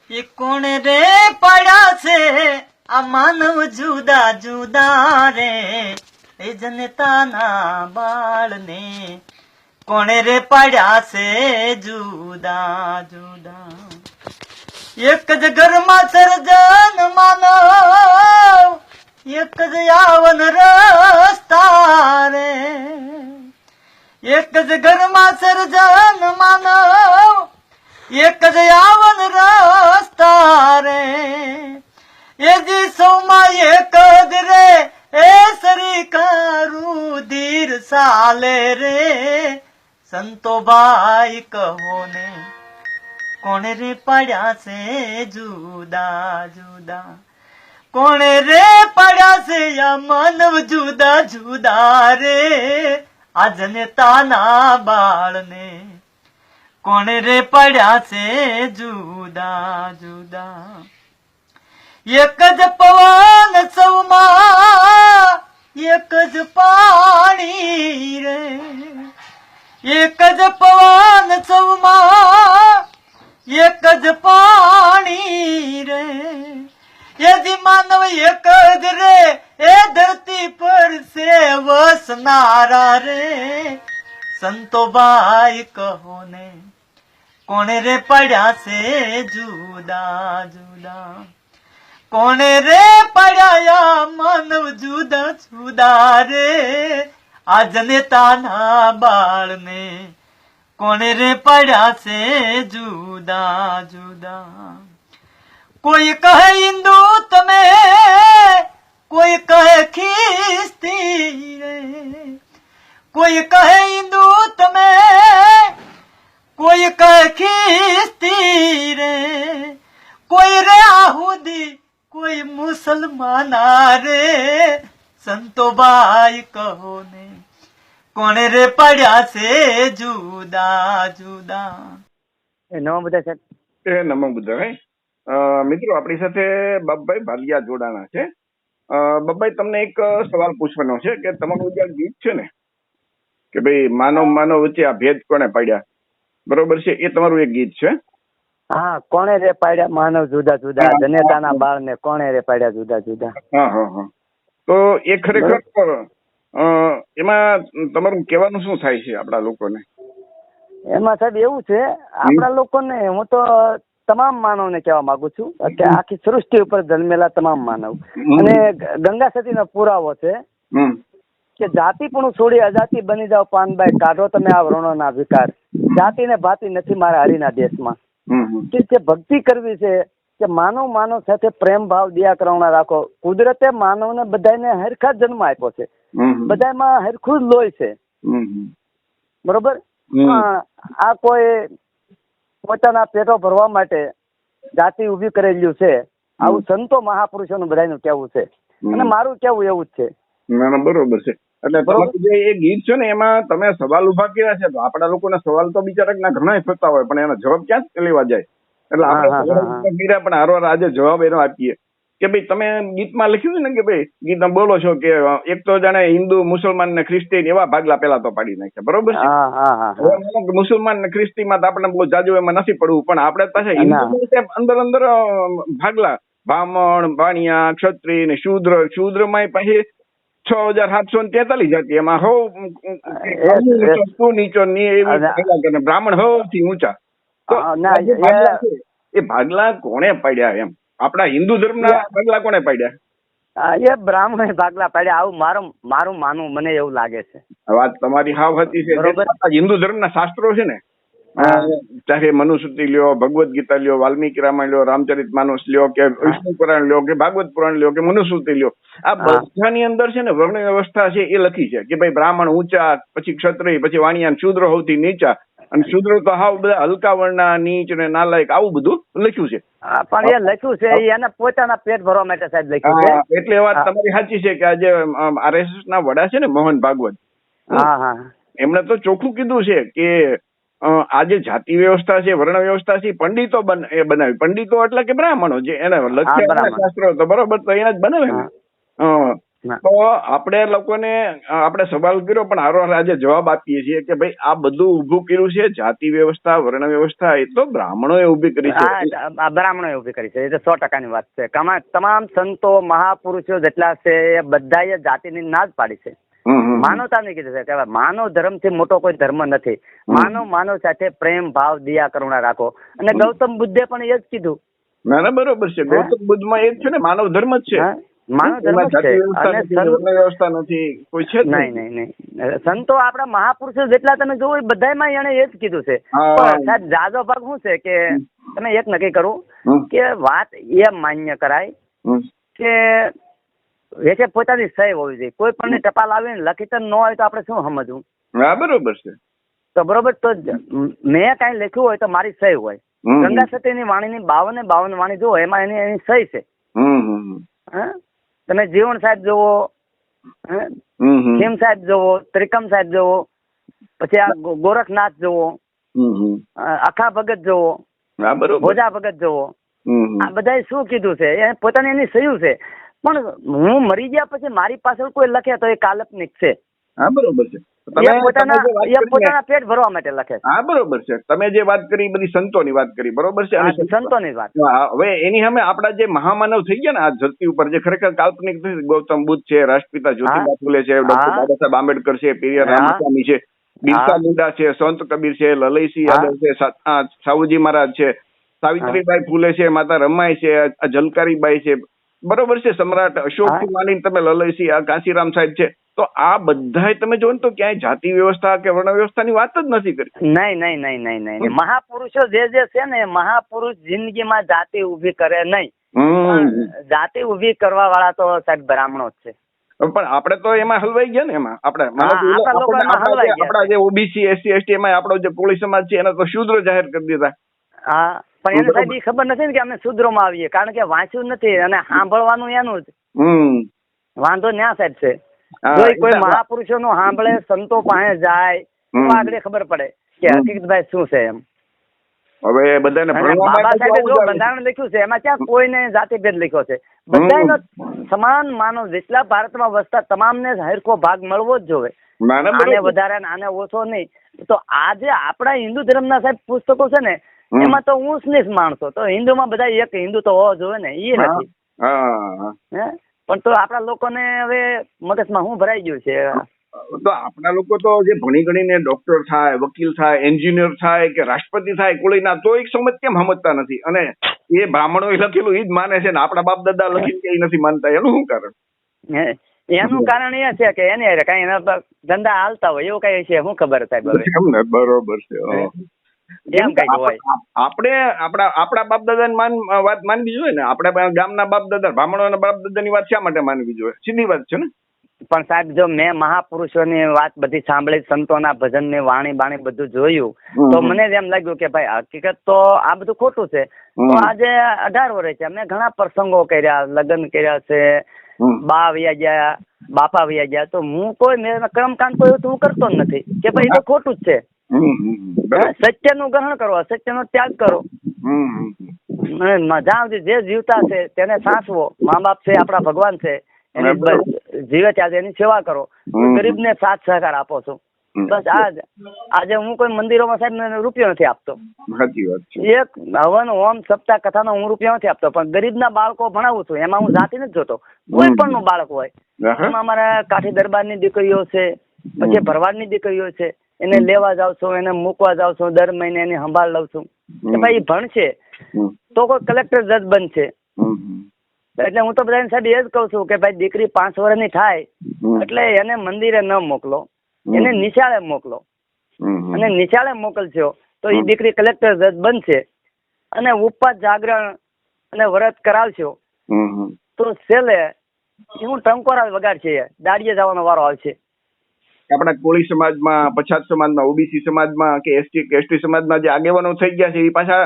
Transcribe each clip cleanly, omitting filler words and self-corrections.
એ કોણ રે પડ્યા છે આ માનવ જુદા જુદા રે એ જનતાના બાળને કોણે રે પડ્યા છે જુદા જુદા. એક જ ઘરમાં સર્જન માનવ એક જ યાવન રસ્તા રે. એક જ ઘરમાં સર્જન માનવ એક જ યાવન રસ્તા રે. એ જી સૌમાં એક જ રે એ સરીકારું ધીર સાલે રે. સંતો ભાઈ કહો ને કોણે રે પડ્યા છે જુદા જુદા. કોણે રે પડ્યા છે આ માનવ જુદા જુદા રે આ જનતાના બાળને કોણે રે પડ્યા છે જુદા જુદા. એક જ પવન સૌમાં એક જ પાણી રે. એક જ પવન સૌમાં એક જ પાણી રે. યદી માનવ એક જ રે એ ધરતી પર છે વસનારા રે. સંતો ભાઈ કહો ને કોણે રે પડ્યા છે જુદા જુદા. કોણે રે પડ્યા માનવ જુદા જુદા રે આ જનતાના બાળને કોણે રે પડ્યા છે જુદા જુદા. કોઈ કહે હિન્દુ તમે કોઈ કહે ખ્રિસ્તી રે. કોઈ કહે હિન્દુ તમે કોઈ કહે ખ્રિસ્તી રે. કોઈ રે આહુદી કોઈ મુસલમાન રે. સંતો ભાઈ કહો ને કોણે રે પડ્યા છે જુદા જુદા. નમો બધા સાહેબ. નમો બુદ્ધાભાઈ. મિત્રો આપણી સાથે બાપભાઈ ભાલિયા જોડાણા છે. બાપભાઈ તમને એક સવાલ પૂછવાનો છે કે તમારું જે ગીત છે ને કે ભાઈ માનવ માનવ વચ્ચે આ ભેદ કોને પાડ્યા, બરોબર છે, એ તમારું એક ગીત છે. હા, કોણે રે પાડ્યા માનવ જુદા જુદા, જનેતાના બાળને કોણે રે પાડ્યા જુદા જુદા. હા હા હા. તો એ ખરેખર એમાં તમારું કહેવાનું શું થાય છે આપણા લોકોને? એમાં સાહેબ એવું છે, આપણા લોકોને હું તો તમામ માનવને કહેવા માંગુ છું કે આખી સૃષ્ટિ ઉપર જન્મેલા તમામ માનવ, અને ગંગા સતીનો પુરાવો છે કે જાતિ પણ છોડી અજાતિ બની જાવ પાનબાઈ, કાઢો તમે આ વર્ણોના વિકાર, જાતિ ને ભાતિ નથી મારા હરિના દેશમાં. કે જે ભક્તિ કરવી છે કે માનવ માનવ સાથે પ્રેમ ભાવ દયા કરુણા રાખો. કુદરતે માનવને બધાને હરખા જન્મ આપ્યો છે, બધામાં હરખું જ લોહી છે, બરોબર. આ કોઈ પોતાના પેટો ભરવા માટે જાતિ ઉભી કરેલું છે, આવું સંતો મહાપુરુષોનું બધાનું કહેવું છે, અને મારું કેવું એવું જ છે. ના બરોબર છે. એટલે તમારું જે એ ગીત છે ને એમાં તમે સવાલ ઉભા કર્યા છે, તો આપણા લોકોના સવાલ તો બિચારા ઘણા થતા હોય, પણ એના જવાબ ક્યાં લેવા જાય? એટલે આપણે પણ હારવાર આજે જવાબ એનો આપીએ કે ભાઈ તમે ગીતમાં લખ્યું છે ને કે ભાઈ ગીતમાં બોલો છો કે એક તો જાણે હિન્દુ મુસલમાન ને ખ્રિસ્તી એવા ભાગલા પેલા તો પાડી નાખ્યા, બરોબર છે. મુસલમાન ને ખ્રિસ્તી માં તો આપણે બહુ જાજુ એમાં નથી પડવું, પણ આપણે પાછા હિન્દુ અંદર અંદર ભાગલા બ્રાહ્મણ, વાણિયા, ક્ષત્રિય ને શૂદ્ર, શૂદ્ર માં પછી 6743 જાતિ, એમાં નીચો બ્રાહ્મણ સૌથી ઊંચા. તો એ ભાગલા કોણે પાડ્યા એમ? આપણા હિન્દુ ધર્મ ના ભાગલા કોણે પાડ્યા? એ બ્રાહ્મણે ભાગલા પાડ્યા, આવું મારું માનવું, મને એવું લાગે છે. વાત તમારી હાવ હતી છે. હિન્દુ ધર્મ ના શાસ્ત્રો છે ને, ચાહે મનુસ્મૃતિ લ્યો, ભગવદ ગીતા લ્યો, વાલ્મીકી રામાયણ લ્યો, રામચરિત માનસ લ્યો, કે વિષ્ણુ પુરાણ લ્યો, કે ભાગવત પુરાણ લ્યો, કે મનુસ્મૃતિ લ્યો, આ બધાની અંદર છે ને વર્ણ વ્યવસ્થા છે એ લખી છે કે ભાઈ બ્રાહ્મણ ઊંચા, પછી ક્ષત્રિય, પછી વાણિયા, શૂદ્ર સૌથી નીચા, અને શૂદ્ર તો હાવ બધા હલકા વર્ણના, નીચ ને નાલાયક, આવું બધું લખ્યું છે. પણ એ લખ્યું છે એને પોતાના પેટ ભરવા માટે સાહેબ લખ્યું છે. એટલે વાત તમારી સાચી છે કે આજે RSS ના વડા છે ને મોહન ભાગવત, એમણે તો ચોખ્ખું કીધું છે કે આ જે જાતિ વ્યવસ્થા છે, વર્ણ વ્યવસ્થા છે, પંડિતો બનાવી. પંડિતો એટલે કે બ્રાહ્મણો જે એને લખ્યા શાસ્ત્રો તો બરોબર, તો એને જ બનાવે ને. ના. તો આપણે લોકોને આપણે સવાલ કર્યો પણ હારો આજે જવાબ આપીએ છીએ કે ભાઈ આ બધું ઊભું કર્યું છે જાતિ વ્યવસ્થા વર્ણ વ્યવસ્થા એ તો બ્રાહ્મણોએ ઊભી કરી છે. હા, બ્રાહ્મણોએ ઊભી કરી છે, એ તો 100%ની વાત છે. તમામ સંતો મહાપુરુષો જેટલા છે એ બધાએ જાતિની ના જ પાડી છે. માનવતાને કીધું છે કે માનવ ધર્મથી મોટો કોઈ ધર્મ નથી. માનવ સાથે પ્રેમ ભાવ દયા કરુણા રાખો. અને ગૌતમ બુદ્ધે પણ એ જ કીધું. ના બરોબર છે. ગૌતમ બુદ્ધમાં એ જ છે ને, માનવ ધર્મ જ છે. માનવ ધર્મ છે. અને વ્યવસ્થા નથી કોઈ છે નહીં. સંતો આપણા મહાપુરુષો જેટલા તમે જોવો એ બધામાં એને એ જ કીધું છે. પણ સાહેબ જાજો ભાગ શું છે કે તમે એક નક્કી કરો કે વાત એ માન્ય કરાય કે વેચે પોતાની સહી હોવી જોઈએ. કોઈ પણ ટપાલ આવીને લખી ન હોય તો આપણે શું સમજવું? હા બરોબર છે. તો બરોબર, તો મેં કઈ લખ્યું હોય તો મારી સહી હોય. ગંગા સતીની વાણીની 52 વાણી જુઓ, એમાં એની સહી છે. તમે જીવન સાહેબ જોવો, ખીમ સાહેબ જોવો, ત્રિકમ સાહેબ જોવો, પછી આ ગોરખનાથ જોવો, અખા ભગત જોવો, ભોજા ભગત જોવો, આ બધા શું કીધું છે? એ પોતાની એની સહી છે. પણ હું મરી ગયા પછી મારી પાછળ કોઈ લખે તો એ કાલ્પનિક છે. હા બરોબર છે. પોતાના પેટ ભરવા માટે લખે. હા બરોબર છે. તમે જે વાત કરી બધી સંતોની વાત કરી, બરોબર છે. સંતોની વાત. હવે એની સામે આપડા જે મહામાનવ થઈ ગયા ને આ ધરતી ઉપર, જે ખરેખર કાલ્પનિક નથી, ગૌતમ બુદ્ધ છે, રાષ્ટ્રપિતા જ્યોતિબા ફૂલે છે, ડોક્ટર બાબા સાહેબ આંબેડકર છે, પેરિયાર રામસ્વામી છે, બિરસા મુંડા છે, સંત કબીર છે, લલઈસિંહ યાદવ છે, સાવુજી મહારાજ છે, સાવિત્રીબાઈ ફૂલે છે, માતા રમાઈ છે, ઝલકારીબાઈ છે, બરોબર છે, સમ્રાટ અશોક થી માંડીને તમે લલઈસિંહ, કાંશીરામ સાહેબ છે. તો આ બધાય તમે જોવો ને તો ક્યાંય જાતિ વ્યવસ્થા કે વર્ણ વ્યવસ્થાની વાત જ નથી કરી. નહીં. મહાપુરુષો જે છે ને, મહાપુરુષ જિંદગીમાં જાતિ ઉભી કરે નહીં. જાતિ ઉભી કરવા વાળા તો સાહેબ બ્રાહ્મણો જ છે. પણ આપણે તો એમાં હલવાઈ ગયા ને. એમાં આપણા જે ઓબીસી એસસી એસટી એમાં આપણો જે કોળી સમાજ છે એને તો શૂદ્ર જાહેર કરી દીધા. હા, પણ એને સાહેબ એ ખબર નથી ને કે અમે શૂદ્રોમાં આવીએ, કારણ કે વાંચ્યું નથી અને સાંભળવાનું એનું જ વાંધો ન્યા સાહેબ છે. જો કોઈ મહાપુરુષો નું સાંભળે, સંતો પાસે જાય તો આગળ ખબર પડે કે હકીકત ભાઈ શું છે એમ. હવે બધાને બાબા સાહેબે જો બંધારણ લખ્યું છે એમાં ક્યાં કોઈને જાતિભેદ લખ્યો છે? બધાનો સમાન માનવ, જેટલા ભારતમાં વસતા તમામને હરખો ભાગ મળવો જ જોવે. આને વધારે આને ઓછો નહીં. તો આજે આપણા હિન્દુ ધર્મના સાહેબ પુસ્તકો છે ને, એમાં તો ઊંચ નીચ માણસો, તો હિન્દુમાં બધા એક હિન્દુ તો હોવો જોઈએ ને, એ નથી. પણ તો આપણા લોકોને હવે મગજમાં શું ભરાઈ ગયું છે? તો આપણા લોકો તો જે ભણી ગણીને ડોક્ટર થાય, વકીલ થાય, એન્જિનિયર થાય કે રાષ્ટ્રપતિ થાય, કોળીના, તો એક સમજ કેમ સમજતા નથી? અને એ બ્રાહ્મણો લખેલું એ જ માને છે ને આપણા બાપ દાદા લખીને કે નથી માનતા. એનું શું કારણ? એનું કારણ એ છે કે એને કઈ એના ધંધા હાલતા હોય એવું કઈ છે, શું ખબર સાહેબ? બરોબર છે. એમ કઈ હોય. આપણે આપણા બાપ દાદા વાત માનવી જોઈએ ને. આપણે ગામના બાપ દાદા, બ્રાહ્મણોના બાપ દાદાની વાત શા માટે માનવી જોઈએ? સીધી વાત છે ને. પણ સાહેબ જો મેં મહાપુરુષોની વાત બધી સાંભળી, સંતોના ભજનની વાણી બાણી બધું જોયું, તો મને એમ લાગ્યું કે ભાઈ હકીકત તો આ બધું ખોટું છે. તો આજે 18 વર્ષ છે, અમે ઘણા પ્રસંગો કર્યા, લગ્ન કર્યા છે, બા વયા ગયા, બાપા વયા ગયા, તો હું કોઈ મેં કર્મકાંડ કોઈ હું કરતો જ નથી કે ભાઈ એ તો ખોટું જ છે. સત્યનું ગ્રહણ કરો, અસત્યનો ત્યાગ કરો. જ્યાં સુધી જે જીવતા છે તેને સાચવો. મા બાપ છે, આપણા ભગવાન છે, એની જીવે ત્યારે એની સેવા કરો. ગરીબને સાથ સહકાર આપો છો. બસ આજે હું કોઈ મંદિરોમાં સાહેબ રૂપિયો નથી આપતો. એક હવન હોમ સપ્તાહ કથાનો હું રૂપિયો નથી આપતો, પણ ગરીબના બાળકો ભણાવું છું. એમાં હું જાતિ નથી જોતો. કોઈ પણ નું બાળક હોય, એમાં અમારા કાઠી દરબારની દીકરીઓ છે, પછી ભરવાડની દીકરીઓ છે, એને લેવા જાઉં છું, એને મૂકવા જાઉં છું, દર મહિને એની સંભાળ લઉં છું કે ભાઈ ભણશે તો કોઈ કલેક્ટર જજ બનશે. એટલે હું તો બધાને સાહેબ એ જ કહું છું કે ભાઈ દીકરી 5 વર્ષની થાય એટલે એને મંદિરે ન મોકલો, એને નિશાળે મોકલો. અને નિશાળે મોકલશો તો એ દીકરી કલેક્ટર જજ બનશે. અને ઉપવાસ જાગરણ અને વ્રત કરાવશો તો છેલ્લે હું ટંકોરા વગાડશે, દાડીએ જવાનો વારો આવશે. આપણા કોળી સમાજમાં, પછાત સમાજમાં, ઓબીસી સમાજમાં કે એસટી સમાજમાં જે આગેવાનો થઈ ગયા છે એ પાછા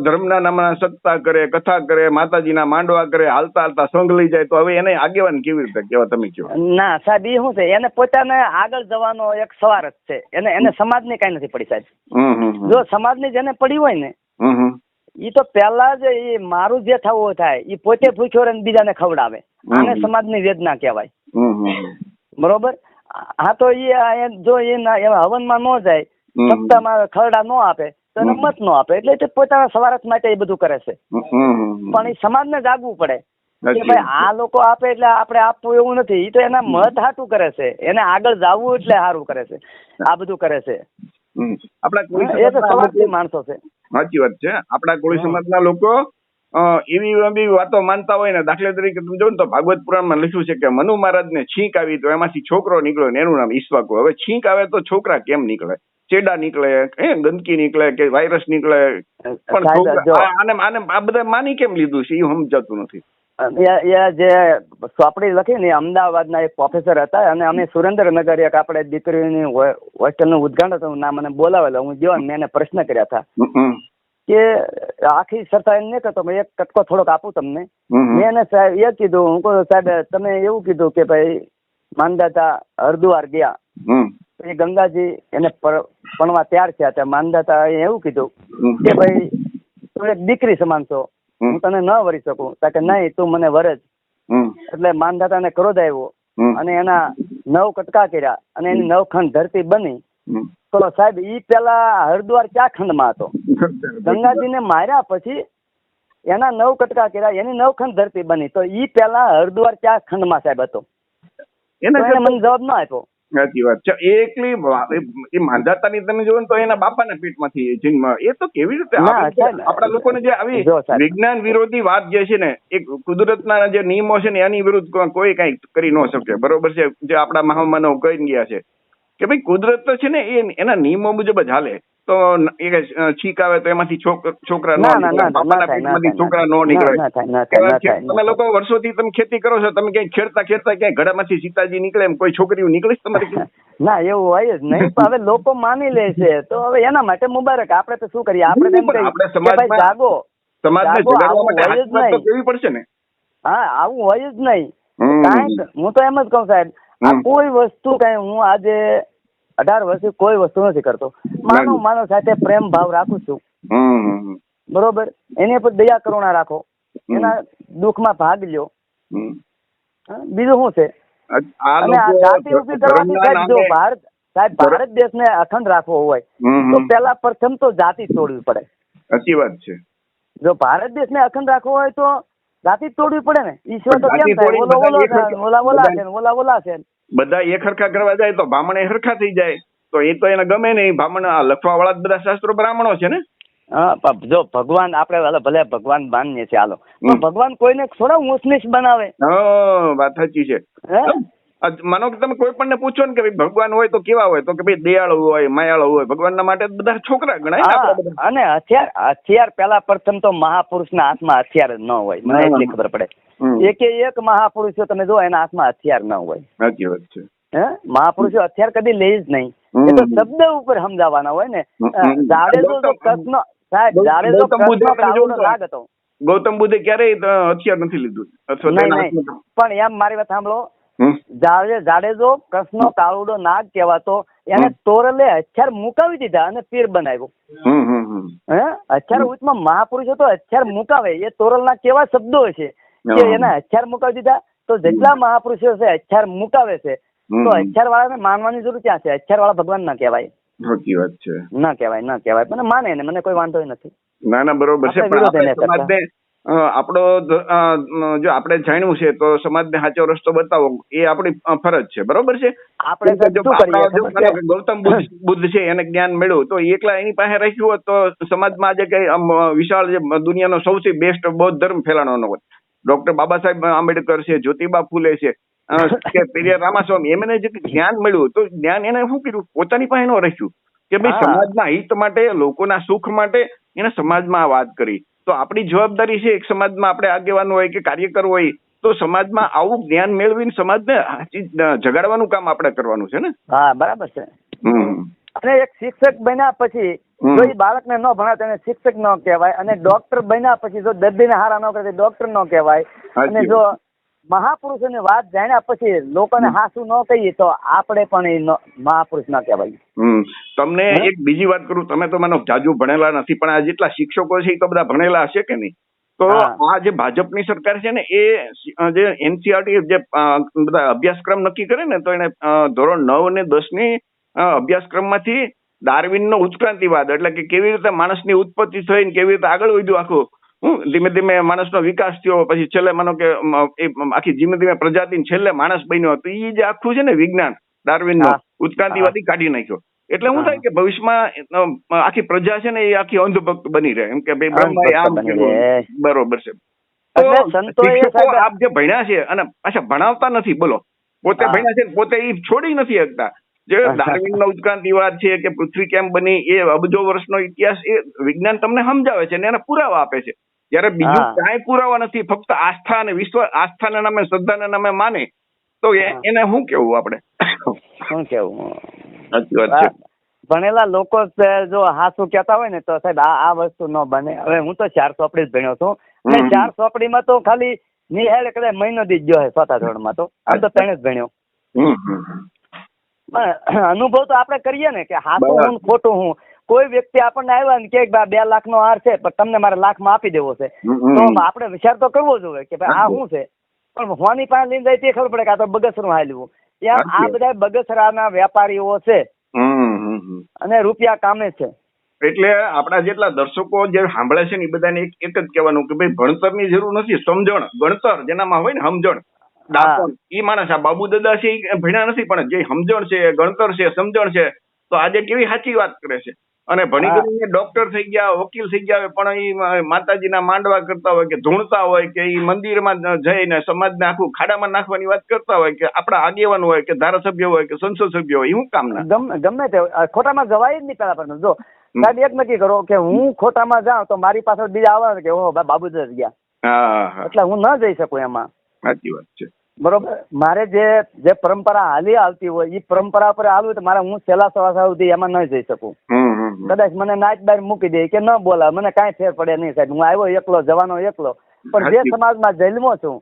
ધર્મના નામના સત્તા કરે, કથા કરે, માતાજીના માંડવા કરે, હાલતા હાલતા સંઘ લઈ જાય. તો હવે એને આગેવાન કેવી રીતે કહેવા? તમે કહો. ના સાહેબ, એ શું છે, એને પોતાને આગળ જવાનો એક સવાર જ છે. એને સમાજની કઈ નથી પડી સાહેબ. જો સમાજની જેને પડી હોય ને ઈ તો પેલા જ ઈ મારું જે થવું થાય ઈ પોતે ભૂખ્યો રહે ને બીજાને ખવડાવે. આને સમાજની વેદના કહેવાય. બરોબર. હા તો ઈ જો એ હવનમાં ન જાય, સપ્તાહમાં ખરડા ન આપે તો એને મત ન આપે, એટલે તે પોતાના સ્વાર્થ માટે એ બધું કરે છે. પણ એ સમાજને જાગવું પડે કે ભાઈ આ લોકો આપે એટલે આપણે આપવું એવું નથી. ઈ તો એના મત હાટું કરે છે, એને આગળ જવું એટલે સારું કરે છે, આ બધું કરે છે. એ તો સ્વાર્થી માણસો છે. સાચી વાત છે. આપણા કોળી સમાજના લોકો એવી વાતો માનતા હોય ને, દાખલા તરીકે તમે જો ને તો ભાગવત પુરાણમાં લખ્યું છે કે મનુ મહારાજને છીંક આવી તો એમાંથી છોકરો નીકળ્યો ને એનું નામ ઈશ્વાકુ. હવે છીંક આવે તો છોકરા કેમ નીકળે? ચેડા નીકળે, ગંદકી નીકળે કે વાયરસ નીકળે, પણ આને આ બધા માની કેમ લીધું છે એ સમજાતું નથી. જે ચોપડી લખી ને અમદાવાદના એક પ્રોફેસર હતા, અને અમે સુરેન્દ્રનગર એક આપણે દીકરીની હોસ્ટેલનું ઉદ્ઘાટન હતું, ના મને બોલાવેલો, હું ગયો ને મેં એને પ્રશ્ન કર્યા હતા કે આખી સરતા એમ નહીં કરતો, એક કટકો થોડોક આપું તમને. મેં એને સાહેબ એ કીધું, હું કહું સાહેબ તમે એવું કીધું કે ભાઈ માનદાતા હરિદ્વાર ગયા, એ ગંગાજી એને પણવા તૈયાર થયા હતા. માનદાતા એવું કીધું કે ભાઈ તું એક દીકરી સમાન છો, હું તને ન વરી શકું. કે નહીં તું મને વરજ. એટલે માનદાતાને ક્રોધ આવ્યો અને એના 9 કટકા કર્યા અને એની 9 ખંડ ધરતી બની. તો સાહેબ ઈ પેલા હરિદ્વાર ક્યાં ખંડમાં હતો? ગંગાજીને માર્યા પછી એના 9 કટકા કર્યા, એની 9 ખંડ ધરતી બની. તો ઈ પેલા હરિદ્વાર ક્યાં ખંડમાં સાહેબ હતો? એને મને જવાબ ન આપ્યો. સાચી વાત છે. એકલી એ માંધાતાની તમે જોવો ને તો એના બાપાના પેટમાંથી જન્મ. એ તો કેવી રીતે આપણા લોકોને જે આવી વિજ્ઞાન વિરોધી વાત જે છે ને, એ કુદરતના જે નિયમો છે ને એની વિરુદ્ધ કોઈ કઈ કરી ન શકે. બરોબર છે. જે આપણા મહામાનવ કહી ગયા છે કે ભાઈ કુદરત તો છે ને એના નિયમો મુજબ જ હાલે. તો એ છીક આવે તો એમાંથી છોકરા નો નીકળે. તમે લોકો વર્ષોથી તમે ખેતી કરો છો, તમે ક્યાંય ખેડતા ક્યાંય ઘડામાંથી સીતાજી નીકળે એમ કોઈ છોકરીઓ નીકળે તમારી? ના, એવું હોય જ નહીં. હવે લોકો માની લે છે તો હવે એના માટે મુબારક. આપણે તો શું કરીએ? આપણે જાગો, સમાજને જગાડવા માટે કેવી પડશે ને. હા, આવું હોય જ નહીં. હું તો એમ જ કહું સાહેબ, આ કોઈ વસ્તુ કઈ હું આજે 18 વર્ષથી કોઈ વસ્તુ નથી કરતો. માનવ સાથે પ્રેમ ભાવ રાખું છું. બરોબર. એની પર દયા કરુણા રાખો, એના દુઃખમાં ભાગ લ્યો. બીજું શું છે? અને આ જાતિ ઉભી કરવાથી સાહેબ, જો ભારત દેશને અખંડ રાખવો હોય તો પેલા પ્રથમ તો જાતિ તોડવી પડે. સાચી વાત છે. જો ભારત દેશને અખંડ રાખવો હોય તો જાતિ તોડવી પડે ને. ઈશ્વર તો કેમ થાય? ઓલા છે. બધા એક હરખા કરવા જાય તો બ્રાહ્મણ એ હરખા થઈ જાય. તો એ તો એને ગમે નહીં. બ્રાહ્મણ લખવા વાળા બધા શાસ્ત્રો બ્રાહ્મણો છે ને. જો ભગવાન આપણે ભલે ભગવાન માનીએ છીએ, હાલો, પણ ભગવાન કોઈને થોડા ઊંચ-નીચ બનાવે. વાત સાચી છે. માનો કે તમે કોઈ પણ ને પૂછો ને કે ભાઈ ભગવાન હોય તો કેવા હોય, તો કે ભાઈ દયાળુ હોય, માયાળુ હોય. ભગવાનના માટે બધા છોકરા ગણાય. અને હથિયાર પેલા પ્રથમ તો મહાપુરુષના હાથમાં હથિયાર ન હોય, મને એટલી ખબર પડે. એક મહાપુરુષો તમે જો એના હાથમાં હથિયાર ન હોય. સાચી વાત છે. મહાપુરુષો હથિયાર કદી લે જ નહીં. એ તો શબ્દ ઉપર સમજાવવાના હોય ને. જાડેજો તો કૃષ્ણ સાહેબ, જાડેજો કૃષ્ણ કાળુડો નાગ હતો. ગૌતમ બુદ્ધે ક્યારેય હથિયાર નથી લીધું. પણ એમ મારી વાત સાંભળો, જાડેજો કૃષ્ણ કાળુડો નાગ કહેવાતો, એને તોરલે હથિયાર મુકાવી દીધા અને પીર બનાવ્યો. હથિયાર ઉચમાં મહાપુરુષો તો હથિયાર મુકાવે. એ તોરલના કેવા શબ્દો છે કે એને હથિયાર મુકાવી દીધા. તો જેટલા મહાપુરુષો છે હથિયાર મુકાવે છે, તો હથિયાર વાળાને માનવાની જરૂર ક્યાં છે? હથિયાર વાળા ભગવાન ના કહેવાય. સાચી વાત છે. ના કહેવાય. મને માને ને મને કોઈ વાંધો નથી. ના, બરોબર છે. સમાજને આપણો જો આપણે જાણ્યું છે તો સમાજને સાચો રસ્તો બતાવો એ આપણી ફરજ છે. બરોબર છે. આપણે ગૌતમ બુદ્ધ છે એને જ્ઞાન મળ્યું તો એકલા એની પાસે રાખ્યું હોત તો સમાજમાં આજે કઈ વિશાળ જે દુનિયાનો સૌથી બેસ્ટ બૌદ્ધ ધર્મ ફેલાવાનો હોત. ડોક્ટર બાબા સાહેબ આંબેડકર છે, જ્યોતિબા ફૂલે છે, કે પેરિયાર રામાસ્વામી, એમને જે જ્ઞાન મળ્યું તો જ્ઞાન એને શું કર્યું? પોતાની પાસે ન રાખ્યું કે ભાઈ સમાજના હિત માટે, લોકોના સુખ માટે એને સમાજમાં વાત કરી. તો આપણી જવાબદારી છે એક સમાજમાં આપણે આગેવાન હોય કે કાર્યકર હોય તો સમાજમાં આવું જ્ઞાન મેળવીને સમાજને જગાડવાનું કામ આપણે કરવાનું છે ને. હા, બરાબર છે. અને એક શિક્ષક બન્યા પછી જો એ બાળકને ન ભણાવે તેને શિક્ષક ન કહેવાય. અને ડોક્ટર બન્યા પછી જો દર્દીને હારા ન કરે ડોક્ટર ન કહેવાય. અને જો મહાપુરુષોની વાત જાણ્યા પછી લોકોને હાસું ન કહીએ તો આપણે પણ એ મહાપુરુષ ન કહેવાય. તમને એક બીજી વાત કરું, તમે તો મને જાજુ ભણેલા નથી, પણ આ જેટલા શિક્ષકો છે એ તો બધા ભણેલા હશે કે નહીં? તો આ જે ભાજપની સરકાર છે ને એ જે એનસીઆરટી જે બધા અભ્યાસક્રમ નક્કી કરે ને, તો એને ધોરણ 9 અને 10 ની અભ્યાસક્રમમાંથી ડાર્વિનનો ઉત્ક્રાંતિવાદ, એટલે કે કેવી રીતે માણસની ઉત્પત્તિ થઈ ને કેવી રીતે આગળ વધ્યું આખું, ધીમે ધીમે માણસનો વિકાસ થયો, પછી છેલ્લે માનો કે આખી ધીમે ધીમે પ્રજાતિ છેલ્લે માણસ બન્યો, તો એ જે આખું છે ને વિજ્ઞાન ડાર્વિનનો ઉત્ક્રાંતિવાદી કાઢી નાખ્યો. એટલે શું થાય કે ભવિષ્યમાં આખી પ્રજા છે ને એ આખી અંધભક્ત બની રહે, એમ કે ભાઈ બ્રહ્માએ આમ કીધું, બરોબર છે. શિક્ષકો આપ જે ભણ્યા છે અને પાછા ભણાવતા નથી, બોલો, પોતે ભણ્યા છે પોતે એ છોડી નથી શકતા. જે ડાર્વિનનો ઉત્ક્રાંતિવાદ છે કે પૃથ્વી કેમ બની, એ અબજો વર્ષનો ઇતિહાસ, એ વિજ્ઞાન તમને સમજાવે છે ને એના પુરાવા આપે છે. જયારે બીજું કાંઈ પુરાવા નથી, ફક્ત આસ્થા અને આસ્થાના નામે, શ્રદ્ધાના નામે માને, તો એને શું કેવું આપણે? શું કેવું? સાચી વાત છે. ભણેલા લોકો જો હાસું કહેતા હોય ને તો સાહેબ આ વસ્તુ ન બને. હવે હું તો 4 ચોપડી જ ભણ્યો છું, અને 4 ચોપડીમાં તો ખાલી નિહાળ કદાચ મહિનો દી ગયો છે 4થા ધોરણમાં, તો આમ તો 3 જ ભણ્યો. અનુભવ તો આપણે કરીએ ને કે હાસું હું ખોટું હું. કોઈ વ્યક્તિ આપણને આવ્યા ને કે 2 લાખનો હાર છે પણ તમને મારે લાખમાં આપી દેવો છે, તો આપણે વિચાર તો કરવો જોઈએ કે ભાઈ આ શું છે. પણ હોની પાસે લઈને જાય તે ખબર પડે કે આ તો બગસરું હાલ્યું. આ બધા બગસરાના વેપારીઓ છે અને રૂપિયા કામે છે. એટલે આપણા જેટલા દર્શકો જે સાંભળે છે ને એ બધાને એક જ કહેવાનું કે ભાઈ ભણતરની જરૂર નથી, સમજણ, ગણતર જેનામાં હોય ને, સમજણ, દાપણ, એ માણસ આ બાબુ દાદા છે એ ભણ્યા નથી, પણ જે સમજણ છે, ગણતર છે, સમજણ છે, તો આજે કેવી સાચી વાત કરે છે. અને ભણી કરીને ડોક્ટર થઈ ગયા, વકીલ થઈ ગયા, પણ એ માતાજીના માંડવા કરતા હોય કે ધૂણતા હોય કે એ મંદિરમાં જઈને સમાજને આખું ખાડામાં નાખવાની વાત કરતા હોય કે આપણા આગેવાન હોય કે ધારાસભ્ય હોય કે સંસદ સભ્ય હોય, શું કામ ના ગમે તે ખોટામાં જવાય જ નહીં. પેલા પણ જો સાહેબ એક નક્કી કરો કે હું ખોટામાં જાઉં તો મારી પાછળ બીજા આવે કે ઓહો બાબુ જ ગયા, એટલે હું ન જઈ શકું એમાં. સાચી વાત છે. બરોબર. મારે જે પરંપરા હાલી આવતી હોય એ પરંપરા પર આવવું તો મારે હું છેલ્લા સવા સુધી એમાં ન જઈ શકું. કદાચ મને નાચ બાર મૂકી દે કે ન બોલાવે, મને કાંઈ ફેર પડે નહીં સાહેબ. હું આવ્યો એકલો, જવાનો એકલો, પણ જે સમાજમાં જન્મો છું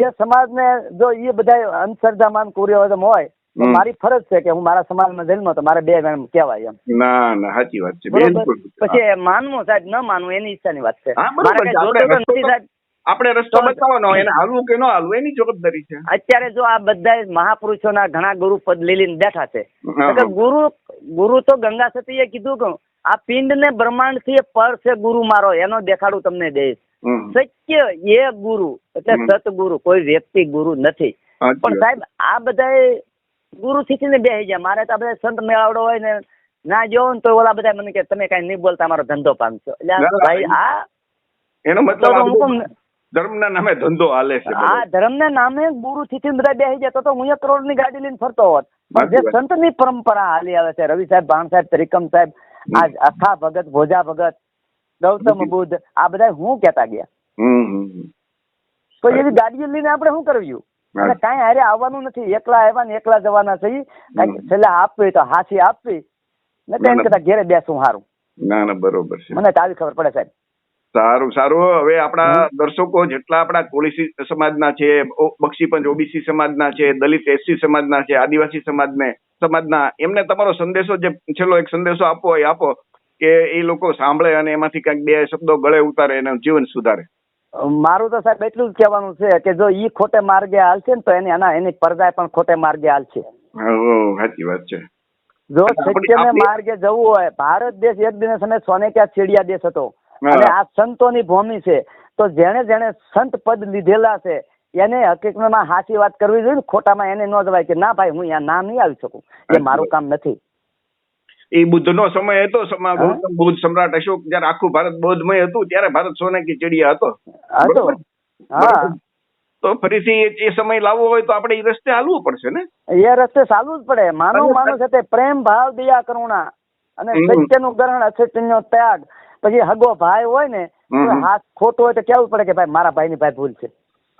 એ સમાજને જો એ બધા અંધશ્રદ્ધામાન કુરિયવધમ હોય તો મારી ફરજ છે કે હું મારા સમાજમાં જન્મો તો મારે 2 વેણ કહેવાય એમ. ના ના સાચી વાત છે. પછી માનવું સાહેબ ન માનવું એની ઈચ્છાની વાત છે. મારે કઈ જોતું નથી સાહેબ. આપણે રસ્તો બતાવવાનો, એને હાલવું કે ન હાલવું એની જવાબદારી છે. અત્યારે જો આ બધા મહાપુરુષોના ઘણા ગુરુ પદ લીલીને બેઠા છે, ગુરુ તો ગંગા સતીએ કીધું કે આ પિંડ ને બ્રહ્માંડ થી પર છે ગુરુ મારો, એનો દેખાડું તમને દઈશ. સત્ય એ ગુરુ એટલે સતગુરુ, કોઈ વ્યક્તિ ગુરુ નથી. પણ સાહેબ આ બધા ગુરુ થીને બેસી ગયા. મારે તો આ બધા સંત મેળાવડો હોય ને ના જોવો ને તો ઓલા બધા મને કે તમે કઈ નહીં બોલતા, અમારો ધંધો પામશો. એટલે ભાઈ આ એનો મતલબ ધર્મના નામે ધંધો હાલે છે. હા, ધર્મના નામે ગુરુ થી બધા બેસી ગયા તો હું 1 કરોડની ગાડી લઈને ફરતો હોત. પણ જે સંતની પરંપરા હાલી આવે છે, રવિ સાહેબ, ભાણ સાહેબ, ત્રિકમ સાહેબ, આ અખા ભગત, ભોજા ભગત, ગૌતમ બુદ્ધ, આ બધા હું કેતા ગયા. તો એવી ગાડીઓ લઈને આપણે શું કરવ્યું? અને કાંઈ હારે આવવાનું નથી. એકલા આવ્યા ને એકલા જવાના છે. છેલ્લે આપવી તો હાથી આપવી ને કઈ કહેતા ઘેરે બેસું સારું. ના ના બરોબર છે. મને તો આવી ખબર પડે સાહેબ. સારું સારું. હવે આપણા દર્શકો જેટલા આપણા કોળી સમાજના છે, બક્ષીપંચ ઓબીસી સમાજના છે, દલિત એસસી સમાજના છે, આદિવાસી સમાજના, એમને તમારો સંદેશો, જે છેલ્લો એક સંદેશો આપવો હોય આપો, કે એ લોકો સાંભળે અને એમાંથી કંઈક 2 શબ્દો ગળે ઉતારે અને જીવન સુધારે. મારું તો સાહેબ એટલું જ કહેવાનું છે કે જો ઈ ખોટે માર્ગે હાલશે ને તો એની પરદાય પણ ખોટે માર્ગે હાલશે. સાચી વાત છે. જો સત્યને માર્ગે જવું હોય, ભારત દેશ એક દિને સમય સોને ક્યાં ચીડિયા દેશ હતો અને આ સંતોની ભૂમિ છે, તો જેને સંત પદ લીધેલા છે એને હકીકતમાં સાચી વાત કરવી જોઈએ. ખોટામાં એને ન જવાય કે ના ભાઈ હું અહીંયા ના નહીં આવી શકું, એ મારું કામ નથી. એ બુદ્ધનો સમય હતો, ગૌતમ બુદ્ધ, સમ્રાટ અશોક, જયારે આખું ભારત બૌદ્ધમય હતું ત્યારે ભારત સોને કી ચીડિયા હતો. હા, તો ફરીથી એ સમય લાવવો હોય તો આપણે એ રસ્તે હાલવું પડશે ને. એ રસ્તે ચાલવું જ પડે. માનવ સાથે પ્રેમ, ભાવ, દયા, કરુણા અને સત્યનું ગ્રહણ, અસત્યનો ત્યાગ. પછી હગો ભાઈ હોય ને હાથ ખોટો હોય તો કેવું પડે કે ભાઈ મારા ભાઈની ભાઈ ભૂલ છે.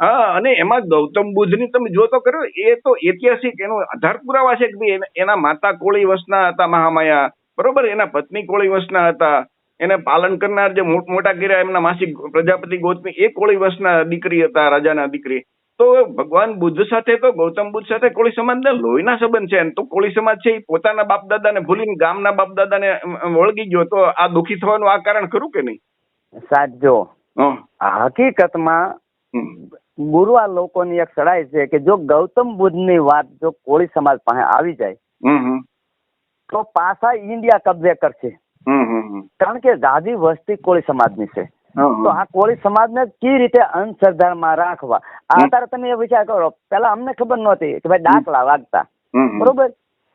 હા, અને એમાં ગૌતમ બુદ્ધની તમે જો તો કર્યો, એ તો ઐતિહાસિક એનો આધાર પુરાવા છે કે એના માતા કોળી વંશના હતા, મહામાયા, બરોબર, એના પત્ની કોળી વંશના હતા, એને પાલન કરનાર જે મોટા કર્યા એમના માસી પ્રજાપતિ ગૌતમી એ કોળી વંશના દીકરી હતા, રાજાના દીકરી. તો ભગવાન બુદ્ધ સાથે તો ગૌતમ બુદ્ધ સાથે કોળી સમાજના લોહીના સંબંધ છે. તો કોળી સમાજ છે એ પોતાના બાપ દાદાને ભૂલીને ગામના બાપ દાદાને વળગી ગયો, તો આ દુઃખી થવાનું આ કારણ ખરું કે નહીં? સાચો. હં. હકીકતમાં ગુરુ આ લોકોની એક સડાઈ છે કે જો ગૌતમ બુદ્ધની વાત જો કોળી સમાજ પાસે આવી જાય તો પાછા ઇન્ડિયા કબજે કરશે. કારણ કે જાજી વસ્તી કોળી સમાજની છે. તો આ કોળી સમાજને કઈ રીતે અંધશ્રદ્ધામાં રાખવા? આ અત્યારે તમે એ વિચાર કરો, પેલા અમને ખબર નહોતી કે ભાઈ ડાકલા વાગતા, બરોબર?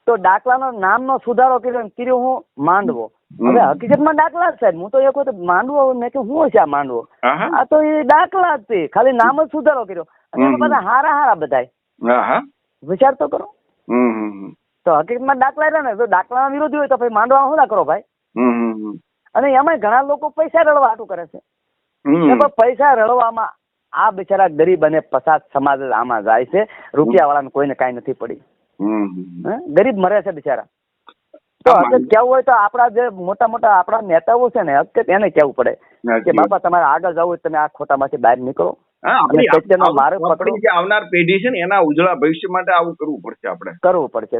તો ડાકલાનો નામનો સુધારો કર્યો હું માંડવો. હવે હકીકતમાં ડાકલા જ સાહેબ. હું તો એક વખત માંડવો મેં કે શું છે આ માંડવો? આ તો એ ડાકલા જ છે, ખાલી નામ જ સુધારો કર્યો. અને બધા હારા બધાય. વિચાર તો કરો. તો હકીકતમાં ડાકલા રહ્યા ને, તો ડાકલાના વિરોધી હોય તો પછી માંડવા શું ના કરો ભાઈ? અને એમાં ઘણા લોકો પૈસા રળવા હાટું કરે છે. પૈસા રળવામાં આ બિચારા ગરીબ અને પછાત સમાજ આમાં જાય છે. રૂપિયા વાળાને કોઈને કાંઈ નથી પડી. ગરીબ મરે છે બિચારા. તો હકીકત કેવું હોય તો આપણા જે મોટા મોટા આપણા નેતાઓ છે ને, હકીકત એને કેવું પડે કે બાપા તમારે આગળ જવું હોય તમે આ ખોટામાંથી બહાર નીકળો. આવનાર પેઢી છે ને એના ઉજળા ભવિષ્ય માટે આવું કરવું પડશે. આપણે કરવું પડશે.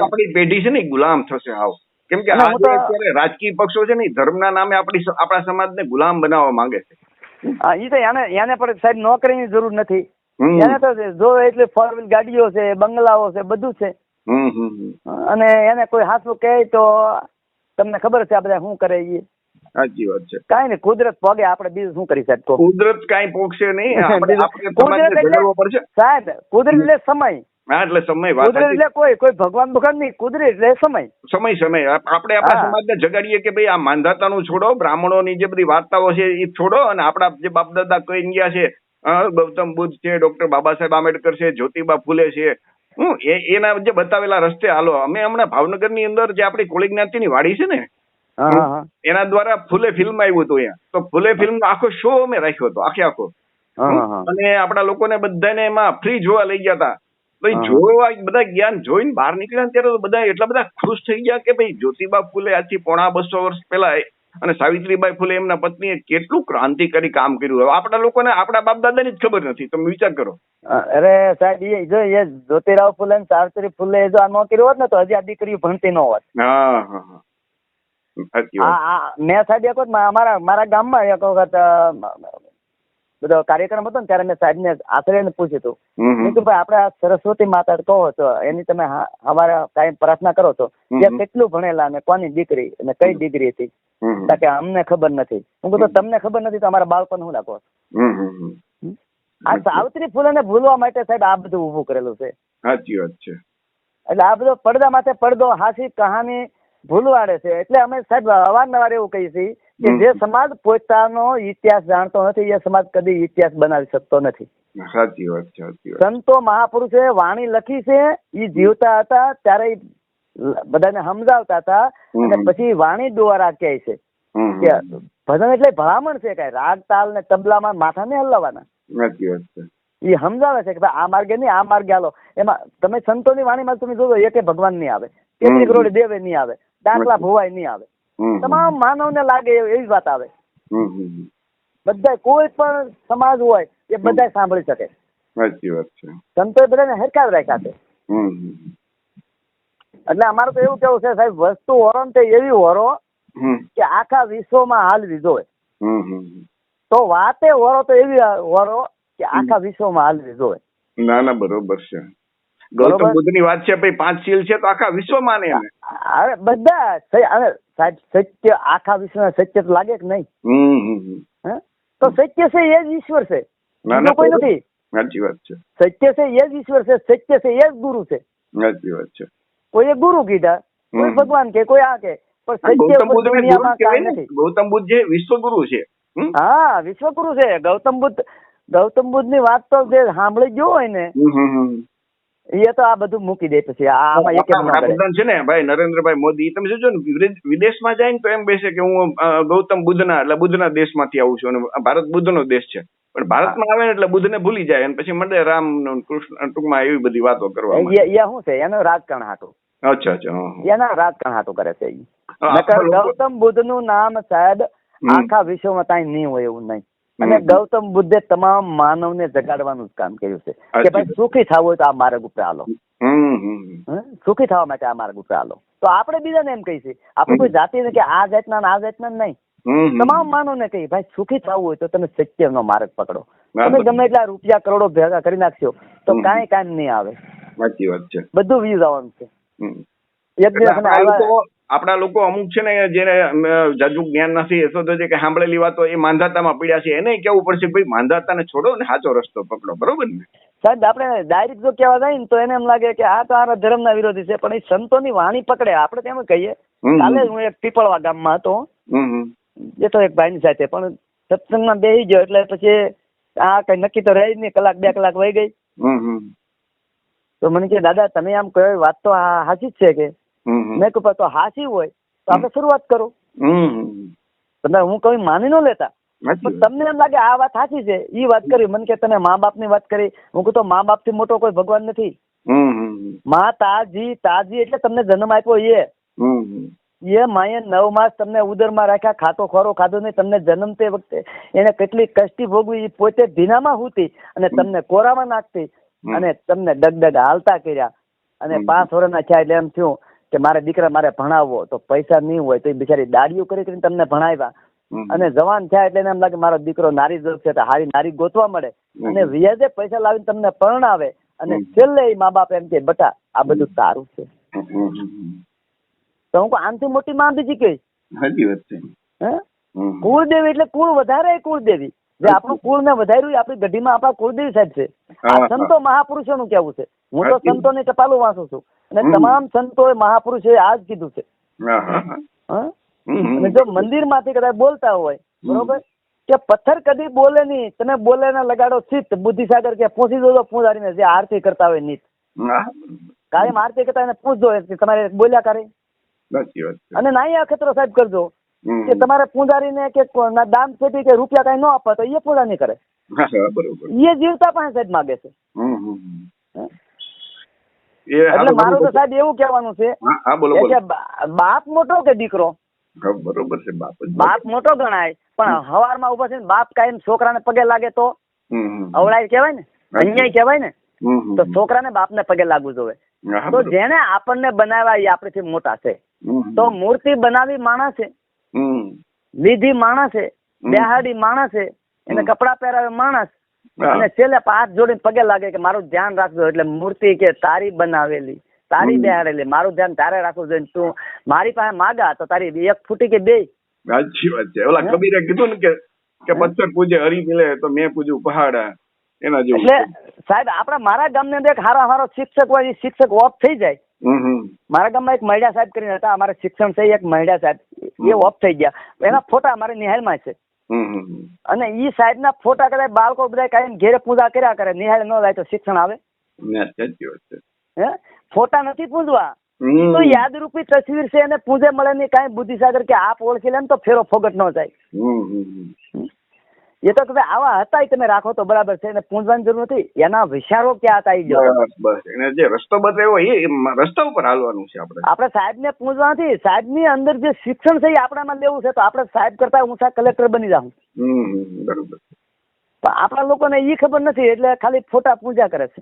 આપણી પેઢી છે ને ગુલામ થશે આવ. કેમ કે અત્યારે રાજકીય પક્ષો છે ને ધર્મના નામે આપણા સમાજને ગુલામ બનાવવા માંગે છે. એ તો એને પણ સાહેબ નોકરીની જરૂર નથી. એને તો જો એટલે 4 વ્હીલ ગાડીઓ છે, બંગલાઓ છે, બધું છે. અને એને કોઈ હાથું કહે તો તમને ખબર છે આ બધા શું કરે? સાચી વાત છે. કાંઈ નહીં, કુદરત પોગે, આપણે બીજું શું કરી સાહેબ? કુદરત કાંઈ પોગશે નહીં. સાહેબ કુદરત એટલે સમય. એટલે સમય કુદરત એટલે કોઈ ભગવાન નહીં. કુદરત એટલે સમય. આપણે આપણા સમાજને જગાડીએ કે ભાઈ આ માંધાતાનું છોડો, બ્રાહ્મણોની જે બધી વાર્તાઓ છે એ છોડો, અને આપણા જે બાપ દાદા કહી ગયા છે, ગૌતમ બુદ્ધ છે, ડોક્ટર બાબા સાહેબ આંબેડકર છે, જ્યોતિબા ફૂલે છે, એના જે બતાવેલા રસ્તે હાલો. અમે હમણાં ભાવનગરની અંદર જે આપણી કોળી જ્ઞાતિની વાડી છે ને, એના દ્વારા ફૂલે ફિલ્મ આવ્યું હતું અહીંયા. તો ફૂલે ફિલ્મ આખો શો અમે રાખ્યો હતો, આખો. અને આપણા લોકોને બધાને એમાં ફ્રી જોવા લઈ ગયા હતા. તો એ જોવા બધા જ્ઞાન જોઈને બહાર નીકળ્યા ત્યારે બધા એટલા બધા ખુશ થઈ ગયા કે ભાઈ જ્યોતિબા ફૂલે આજથી 250 વર્ષ પહેલા અને સાવિત્રીબાઈ ફૂલે એમના પત્નીએ કેટલું ક્રાંતિકારી કામ કર્યું. હવે આપણા લોકોને આપણા બાપ દાદાની જ ખબર નથી. તમે વિચાર કરો. અરે સાહેબ એ જ્યોતિરાવ ફૂલે ને સાવિત્રી ફૂલે જો આ ન કર્યું હોત ને તો હજી આ દીકરીઓ ભણતી ન હોત. મેં સાહેબ એક વખત મારા ગામમાં એક વખત બધો કાર્યક્રમ હતો ને ત્યારે મેં સાહેબ ને આશ્રય પૂછ્યું હતું. મેં કીધું ભાઈ આપણે સરસ્વતી માતા કહો છો એની તમે અમારા કાંઈ પ્રાર્થના કરો છો, ત્યાં કેટલું ભણેલા અને કોની દીકરી અને કઈ ડિગ્રી હતી? કે અમને ખબર નથી. હું કીધું તમને ખબર નથી તો અમારા બાળકોને શું લાગો? આ સાવિત્રી ફૂલે ને ભૂલવા માટે સાહેબ આ બધું ઉભું કરેલું છે. સાચી વાત છે. એટલે આ બધો પડદા માથે પડદો, હાસી કહાની ભૂલવાડે છે. એટલે અમે સાહેબ અવારનવાર એવું કહીએ છીએ કે જે સમાજ પોતાનો ઇતિહાસ જાણતો નથી એ સમાજ કદી ઇતિહાસ બનાવી શકતો નથી. સાચી વાત છે. સંતો મહાપુરુષે વાણી લખી છે, એ જીવતા હતા ત્યારે બધાને સમજાવતા હતા, અને પછી વાણી દ્વારા કહે છે કે ભજન એટલે ભલામણ છે, કઈ રાગ તાલ ને તબલામાં માથા ને હલાવવાના. સાચી વાત છે. એ સમજાવે છે કે ભાઈ આ માર્ગે નહીં, આ માર્ગે હાલો. એમાં તમે સંતોની વાણીમાં તમે જોજો એકે ભગવાન નહીં આવે, કેટલી કરોડ દેવે નહીં આવે, ડાકલા ભુવાય નહીં આવે, તમામ માનવને લાગે એવી વાત આવે. બધા કોઈ પણ સમાજ હોય એ બધા સાંભળી શકે. સાચી વાત છે. સંતોએ બધાને હરખાવ રાખ્યા છે. એટલે અમારું તો એવું કેવું છે સાહેબ, વસ્તુ હોરો ને એવી હોરો કે આખા વિશ્વમાં હાલવી જોઈએ. તો વાતે હોરો તો એવી હોરો કે આખા વિશ્વમાં હાલવી જોઈએ. ના બરોબર છે. ગૌતમ બુદ્ધ ની વાત છે ભાઈ, 5 શીલ છે તો આખા વિશ્વ માને. અરે બધા સાહેબ સત્ય આખા વિશ્વ સત્ય તો લાગે કે નહીં? તો સત્ય છે એ જ ઈશ્વર છે, કોઈ નથી. સાચી વાત છે. સત્ય છે એ જ ઈશ્વર છે, સત્ય છે એ જ ગુરુ છે. સાચી વાત છે. કોઈ ગુરુ કીધા, કોઈ ભગવાન કે કોઈ આ કે, પણ સત્ય દુનિયામાં કાંઈ નથી. ગૌતમ બુદ્ધ જે વિશ્વગુરુ છે. હા વિશ્વગુરુ છે ગૌતમ બુદ્ધ ની વાત તો જે સાંભળી ગયો હોય ને એ તો આ બધું મૂકી દે. પછી આમાં એક વડાપ્રધાન છે ને ભાઈ નરેન્દ્રભાઈ મોદી, તમે જોજો ને વિદેશમાં જાય ને તો એમ બેસે કે હું ગૌતમ બુદ્ધના એટલે બુદ્ધના દેશમાંથી આવું છું અને ભારત બુદ્ધનો દેશ છે. પણ ભારતમાં આવે ને એટલે બુદ્ધને ભૂલી જાય અને પછી મંડે રામ કૃષ્ણ ટૂંકમાં એવી બધી વાતો કરવા. શું છે એનું રાજકારણ હાટું. અચ્છા. એના રાજકારણ હાટું કરે છે. ગૌતમ બુદ્ધ નું નામ સાહેબ આખા વિશ્વમાં કાંઈ નહીં હોય એવું નહીં. અને ગૌતમ બુદ્ધે તમામ માનવને જગાડવાનું જ કામ કર્યું છે કે ભાઈ સુખી થવું હોય તો આ માર્ગ ઉપર હાલો, સુખી થવા માટે આ માર્ગ ઉપર હાલો. તો આપણે બીજાને એમ કહીએ, આપણે કોઈ જાતિ ને કે આ જાતના આ જાતના નહીં, તમામ માનવને કહીએ ભાઈ સુખી થવું હોય તો તમે સત્યનો માર્ગ પકડો. તમે ગમે એટલા રૂપિયા કરોડો ભેગા કરી નાખશો તો કાંઈ કામ નહીં આવે. સાચી વાત છે. બધું વીજ આવવાનું છે. એક દિવસ આપણા લોકો અમુક છે ને જેને જાજુ જ્ઞાન નથી એ તો કે સાંભળેલી વાતો એ માંધાતામાં પીડ્યા છે, એને કેવું પડશે ભાઈ માંધાતાને છોડો ને સાચો રસ્તો પકડો. બરોબર ને સાહેબ? આપણે ડાયરેક્ટ જો કહેવા જાય ને તો એને એમ લાગે કે આ તો આ ધર્મના વિરોધી છે, પણ એ સંતોની વાણી પકડે. આપણે તેમ કહીએ. કાલે હું એક પીપળવા ગામમાં હતો, એ તો એક ભાઈની સાથે, પણ સત્સંગમાં બેસી ગયો એટલે પછી આ કઈ નક્કી તો રહી જ નહીં, કલાક 2 કલાક વહી ગઈ. તો મને કે દાદા તમે આમ કહ્યું વાત તો હાચી જ છે કે? મેં કહ્યું તો હાચી હોય તો આપણે શરૂઆત કરો. તમે હું કઈ માની ન લેતા, પણ તમને એમ લાગે આ વાત સાચી છે, ઈ વાત કરી. મને કે તમે મા બાપ ની વાત કરી. હું કહું તો મા બાપ થી મોટો કોઈ ભગવાન નથી. મા તાજી એટલે તમને જન્મ આપ્યો એ માએ 9 માસ તમને ઉદરમાં રાખ્યા, ખાતો ખોરો ખાધો નહીં, તમને જન્મ તે વખતે એને કેટલી કષ્ટી ભોગવી, પોતે ધીનામાં હુતી અને તમને કોરામાં નાખતી અને તમને ડગડગ હાલતા કર્યા. અને 5 વર્ષના થયા એટલે એમ થયું કે મારે દીકરા મારે ભણાવવો, તો પૈસા નહીં હોય તો એ બિચારી દાડીઓ કરી કરીને તમને ભણાવ્યા. અને જવાન થયા એટલે એમ લાગે મારો દીકરો નારી જોગ છે તો હારી નારી ગોતવા મળે અને વ્યાજે પૈસા લાવીને તમને પરણાવે. અને છેલ્લે મા બાપ એમ કે બટા આ બધું સારું છે. તો હું આનથી મોટી માં બીજી કઈ? સાચી વાત છે. કુળદેવી એટલે કુળ વધારે કુળદેવી, જે આપણું કુળ ને વધાર્યું આપણી ગઢીમાં આપણા કુળદેવી સાહેબ છે. આ સંતો મહાપુરુષો નું કેવું છે. હું તો સંતો ની ટપાલું વાંચું છું અને તમામ સંતો મહાપુરુષોએ આ જ કીધું છે. અને જો મંદિર માંથી કદાચ બોલતા હોય, બરોબર, કે પથ્થર કદી બોલે નહીં, તમે બોલે ને લગાડો ચિત્ત, બુદ્ધિસાગર કે પૂછી દો પૂજારીને જે આરતી કરતા હોય નીત, કાયમ આરતી કરતા એને પૂછજો તમારે બોલ્યા કરે. અને નાઈ અખતરો સાહેબ કરજો કે તમારે પૂજારીને કે દાન પેટી કે રૂપિયા કઈ ન આપવા તો એ પૂજા નહીં કરે. એ જીવતા પણ સાહેબ માગે છે. એટલે મારું તો સાહેબ એવું કહેવાનું છે કે બાપ મોટો કે દીકરો? બરોબર છે. બાપ મોટો ગણાય, પણ હવારમાં ઉભા છે બાપ કાયમ છોકરાને પગે લાગે તો અવળાય કહેવાય ને, અન્યાય કહેવાય ને. તો છોકરાને બાપને પગે લાગવું જોઈએ. તો જેને આપણને બનાવ્યા એ આપણાથી મોટા છે. તો મૂર્તિ બનાવી માણસ છે, લીધી માણસ છે, બેહાડી માણસ છે, એને કપડા પહેરાવે માણસ, અને છેલ્લે હાથ જોડીને પગે લાગે કે મારું ધ્યાન રાખજો. એટલે મૂર્તિ કે તારી બનાવેલી, તારી બેહાડેલી, મારું ધ્યાન તારે રાખવું જોઈએ. તું મારી પાસે માગા તો તારી 1 ફૂટી કે 2. સાચી વાત છે. ઓલા કબીરે કીધું ને કે પથ્થર પૂજે હરી મિલે તો મેં પૂજ્યું પહાડા, એના જેવું. એટલે સાહેબ આપડા મારા ગામની અંદર એક હારો શિક્ષક હોય, એ શિક્ષક ઓફ થઈ જાય. મારા ગામમાં એક મહિડા સાહેબ કરીને હતા, અમારે શિક્ષણ છે એક મહિડા સાહેબ, એ ઓફ થઈ ગયા. એના ફોટા અમારે નિહાળમાં છે. અને ઈ સાહેબ ના ફોટા કદાચ બાળકો બધા કાયમ ઘેરે પૂજા કર્યા કરે, નિહાળ ન જાય તો શિક્ષણ આવે? ફોટા નથી પૂજવા, તો યાદરૂપી તસવીર છે એને પૂજે મળે નહીં. કાંઈ બુદ્ધિસાગર કે આપ ઓળખી લે તો ફેરો ફોગટ ન જાય. એ તો કે આવા હતા તમે રાખો તો બરાબર છે, એને પૂજવાની જરૂર નથી. એના વિચારો ક્યાં હતા? એને જે રસ્તો બતાવ્યો એ રસ્તા ઉપર હાલવાનું છે. આપણે સાહેબ ને પૂજવા નથી, સાહેબ ની અંદર જે શિક્ષણ છે એ આપણામાં લેવું છે. તો આપણે સાહેબ કરતા ઊંચા કલેક્ટર બની જાઉં. બરોબર. પણ આપણા લોકોને એ ખબર નથી, એટલે ખાલી ફોટા પૂજા કરે છે.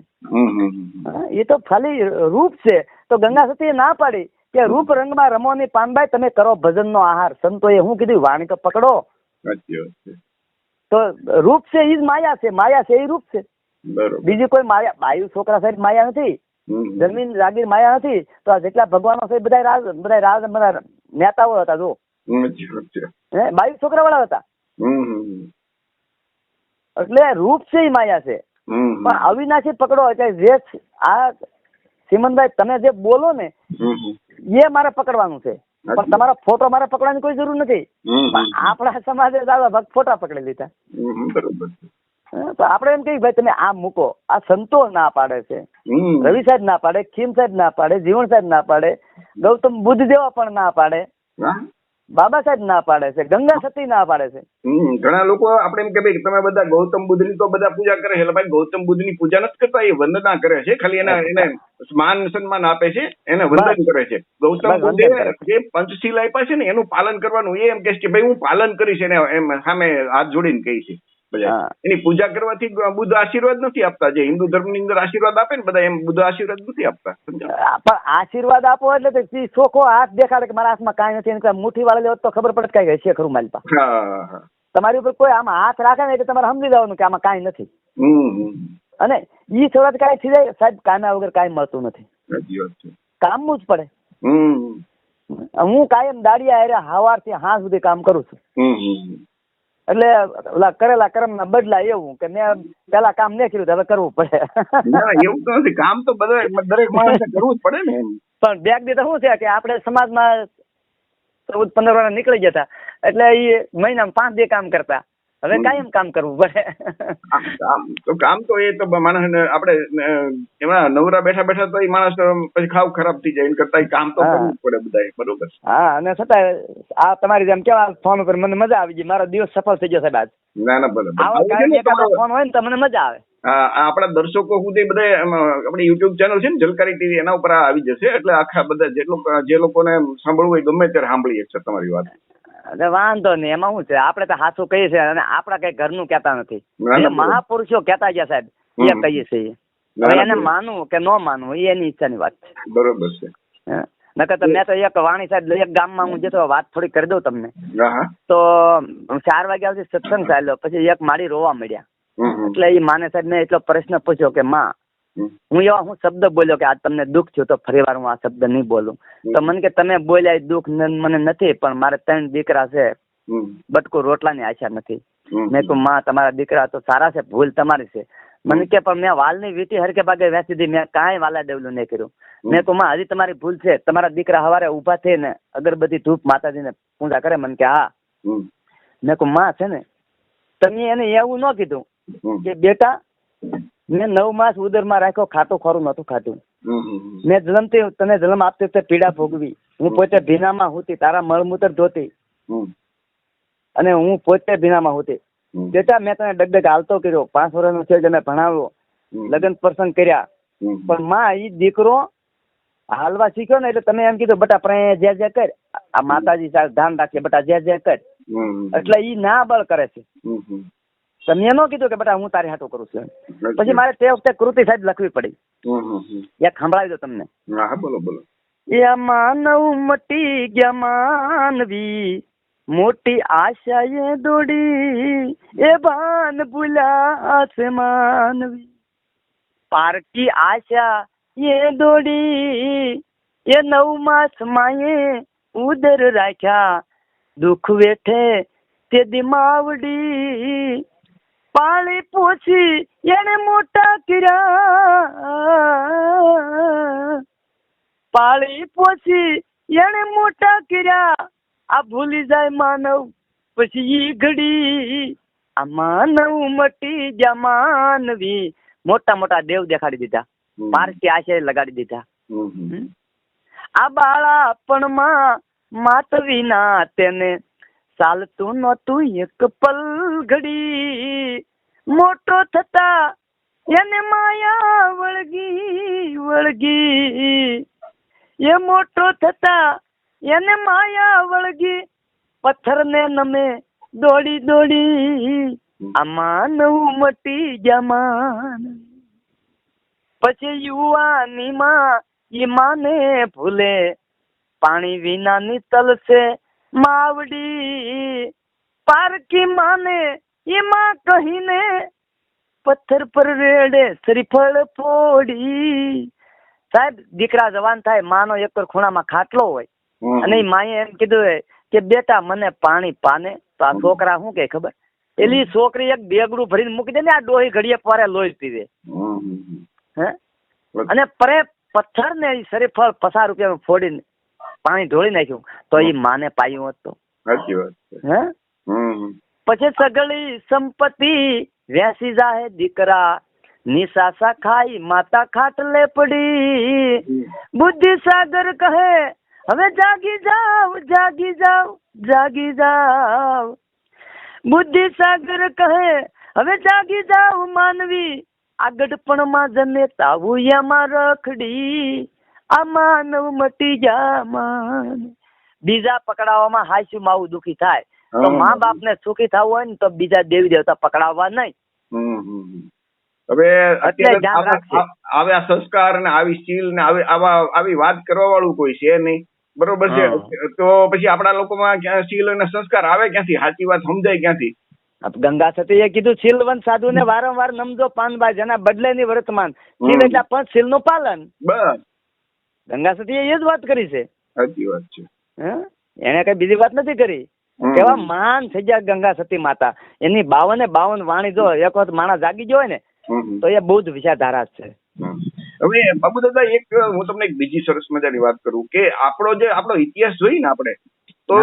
એ તો ખાલી રૂપ છે. તો ગંગા સતીએ ના પાડી કે રૂપ રંગમાં રમોની પાનભાઈ, તમે કરો ભજન નો આહાર. સંતોએ શું કીધું? વાણી તો પકડો. તો રૂપ છે એ જ માયા છે, માયા છે એ રૂપ છે. બીજી કોઈ માયા, બાયુ છોકરા સાહેબ માયા નથી, જમીન જાગીર માયા નથી. તો આ જેટલા ભગવાનો છે બધા રાજ નેતાઓ હતા. જો બાયુ છોકરા વાળા હતા. એટલે રૂપ છે એ માયા છે. પણ અવિનાશી પકડો કે જે આ સિમનભાઈ તમે જે બોલો ને એ મારે પકડવાનું છે, પણ તમારો ફોટો મારે પકડવાની કોઈ જરૂર નથી. આપણા સમાજે ફોટા પકડી લીધા. તો આપણે એમ કહીએ ભાઈ તમે આમ મૂકો. આ સંતો ના પાડે છે, રવિ સાહેબ ના પાડે, ખીમ સાહેબ ના પાડે, જીવણ સાહેબ ના પાડે, ગૌતમ બુદ્ધ જેવા પણ ના પાડે, બાબા સાહેબ ના પાડે છે, ગંગા સતી ના પાડે છે. ઘણા લોકો આપણે એમ કે ભાઈ તમે બધા ગૌતમ બુદ્ધ ની તો બધા પૂજા કરે છે. ભાઈ ગૌતમ બુદ્ધ ની પૂજા નથી કરતા, એ વંદના કરે છે. ખાલી એને માન સન્માન આપે છે, એને વંદન કરે છે. ગૌતમ બુદ્ધે જે પંચશીલ આપ્યા છે ને એનું પાલન કરવાનું. એ એમ કહે છે કે ભાઈ હું પાલન કરીશ, એને એમ સામે હાથ જોડીને કહે છે. હા. એની પૂજા કરવાથી બુદ્ધ આશીર્વાદ નથી આપતા. જે હિન્દુ ધર્મની અંદર આશીર્વાદ આપે ને બધા, એમ બુદ્ધ આશીર્વાદ નથી આપતા. સમજ્યા? પણ આશીર્વાદ આપો એટલે તો ઈ ચોખ્ખો હાથ દેખાડે કે મારા હાથમાં કાંઈ નથી, એને મુઠ્ઠી વાળી લેવો તો ખબર પડે કઈ હશે ખરું મારી પાસે. હા હા. તમારી ઉપર કોઈ આમાં હાથ રાખે ને એટલે તમારે સમજી જવાનું કે આમાં કાંઈ નથી. હમ. અને ઈ શરૂઆત કાંઈ થઈ જાય સાહેબ, કામ્યા વગર કાંઈ મળતું નથી. સાચી વાત છે. કામનું જ પડે. હમ. હું કાયમ દાડિયા હારે સવારથી સાંજ સુધી કામ કરું છું. હમ. એટલે ઓલા કરેલા કર્મના બદલા એવું કે મેં પેલા કામ નહીં કર્યું તો હવે કરવું પડે. ના એવું તો નથી, કામ તો બધા દરેક માણસે કરવું જ પડે ને એમ. પણ બેગ દી તો શું છે કે આપણે સમાજમાં 14-15 વર્ષ નીકળી જતા એટલે એ મહિનામાં 5 દી કામ કરતા, હવે કાયમ કામ કરવું પડે. કામ તો એ તો માણસ આપણે એમાં નવરા બેઠા બેઠા તો એ માણસ પછી ખાવ ખરાબ થઈ જાય, એમ કરતા કામ તો કરવું જ પડે બધા. બરોબર. હા, અને છતાં આ તમારી જેમ કેવા ફોન ઉપર મને મજા આવી ગઈ, મારો દિવસ સફળ થઈ ગયો સાહેબ આજ. ના ના બરાબર. આવા કાયમ એકાદો ફોન હોય ને તો મને મજા આવે. આપણા દર્શકો સુધી બધા આપણી યુટ્યુબ ચેનલ છે ને જલકારી ટીવી, એના ઉપર આવી જશે એટલે આખા બધા જે લોકોને સાંભળવું હોય ગમે ત્યારે સાંભળી શકશે તમારી વાત. વાંધો નહીં, એમાં શું છે, આપણે તો સાચું કહીએ છીએ અને આપડા કઈ ઘરનું કહેતા નથી. જે મહાપુરુષો કહેતા ગયા સાહેબ એ કહીએ છીએ. હવે એને માનવું કે ન માનવું એ એની ઈચ્છાની વાત છે. બરોબર છે. નકર તો મેં તો એક વાણી સાહેબ એક ગામમાં હું જતો, વાત થોડી કરી દઉં તમને. તો 4 વાગ્યા સુધી સત્સંગ ચાલ્યો, પછી એક માળી રોવા મળ્યા. એટલે એ માને સાહેબ મેં એટલો પ્રશ્ન પૂછ્યો કે માં હું શબ્દ બોલ્યો કે આજ તમને દુઃખ થયું તો ફરી વાર હું આ શબ્દ નહીં બોલું. તો મને કે તમે બોલ્યા એ દુઃખ મને નથી, પણ મારે 3 દીકરા છે, બટકું રોટલાની આશા નથી. મેં કહું માં તમારા દીકરા તો સારા છે, ભૂલ તમારી છે. મને કે પણ મેં વાલની વીટી હરકે ભાગે વેચી દીધી, મેં કાંઈ વાલા દેવલું નહીં કર્યું. મેં કહું માં હજી તમારી ભૂલ છે, તમારા દીકરા સવારે ઊભા થઈને અગરબત્તી ધૂપ માતાજીને પૂજા કરે. મને કે હા. મેં કહું માં છે ને તમે એને એવું ન કીધું કે બેટા મેં 9 માસ ઉદરમાં રાખ્યો, ખાતું ખોરું નતું ખાતું. મેં જન્મથી તને જન્મ આપતી વખતે પીડા ભોગવી, હું પોતે ભીનામાં હોતી, તારા મળમૂત્ર ધોતી, અને હું પોતે ભીનામાં હોતી. બેટા મેં તને ડગડગ હાલતો કર્યો, 5 વર્ષનો છે મેં ભણાવ્યો, લગ્ન પ્રસંગ કર્યા, પણ માં ઈ દીકરો હાલવા શીખ્યો ને એટલે તમે એમ કીધું બટા પ્રાય જે કર, આ માતાજી સાથે ધ્યાન રાખીએ બટા જે કર. એટલે ઈ ના બળ કરે છે. તમે એનો કીધું કે બેટા હું તારી હાટું કરું છું. પછી મારે તે વખતે કૃતિ સાહેબ લખવી પડી. એક સંભળાવી દો તમને. બોલો બોલો. એ માનવ મટી ગયા માનવી, મોટી આશા એ દોડી, એ ભાન ભૂલ્યા છે માનવી. પારકી આશા એ દોડી, એ 9 માસ માએ ઉદર રાખ્યા, દુઃખ વેઠે તે દિમાવડી, પાળી પોછી એને મોટા કર્યા, પાળી પોછી એને મોટા કર્યા. આ ભૂલી જાય માનવ પછી ઈ ઘડી, આ માનવ મટી જા માનવી. મોટા મોટા દેવ દેખાડી દીધા, પારકી આશા લગાડી દીધા. આ બાળાપણમાં માત વિના તેને ચાલતું નહોતું એક પલ ઘડી, મોટો થતા એને માયા વળગી વળગી, એ મોટો થતા એને માયા વળગી, પથ્થરને નમે દોડી દોડી, આ માનવ મટી જા માન. પછી યુવાનીમાં ઈ માને ભૂલે, પાણી વિનાની તલસે માવડી, પારકી માને એમાં કહીને પથ્થર પર રેડે શ્રીફળ ફોડી. સાહેબ દીકરા જવાન થાય, માનો એક ખૂણામાં ખાટલો હોય, અને એ માએ એમ કીધું હોય કે બેટા મને પાણી પાને. તો આ છોકરા શું કે ખબર, એલી છોકરી એક બેગડું ભરીને મૂકી દે ને, આ ડોહી ઘડીએ પારે લોહી પીવે. અને પરે પથ્થર ને શ્રીફળ 50 રૂપિયામાં ફોડીને પાણી ઢોળી નાખ્યું તો એ માને પાયું હોત તો. સાચી વાત છે. પછી સગળી સંપત્તિ વેસી જાહે દીકરા, નિશાસા ખાઈ માતા ખાટલે પડી, બુદ્ધિ સાગર કહે હવે જાગી જાવ જાગી જાવ જાગી જાવ, બુદ્ધિ સાગર કહે હવે જાગી જાવ માનવી, આ ગઢપણમાં જને તાવું એમાં રખડી, આ માનવ મટી જા માન. બીજા પકડાવામાં હાસ્યું માવું દુખી થાય, તો મા બાપ ને સુખી થવું હોય ને તો બીજા દેવી દેવતા પકડાવવા નહીં. હવે એટલે ધ્યાન રાખશે. આવા સંસ્કાર ને આવી શીલ ને આવી વાત કરવા વાળું કોઈ છે નહીં, બરોબર છે. તો પછી આપણા લોકોમાં ક્યાં શીલ અને સંસ્કાર આવે ક્યાંથી? સાચી વાત સમજાય ક્યાંથી? ગંગા સતીએ કીધું શીલવંત સાધુ ને વારંવાર નમજો પાનબાઈ, જેના બદલે ની વર્તમાન. શીલ એટલે પંચ શીલ નું પાલન. બસ ગંગા સતીએ એ જ વાત કરી છે. સાચી વાત છે. એને કઈ બીજી વાત નથી કરી. કેવા માન થઈ ગયા ગંગા સતી માતા. એની 52 વાણી જો એક વખત માણસ જાગી ગયો હોય ને તો એ બહુ જ વિચારધારા છે. હવે બાબુ દાદા હું તમને એક બીજી સરસ મજાની વાત કરું કે આપણો ઇતિહાસ જોઈએ ને આપણે તો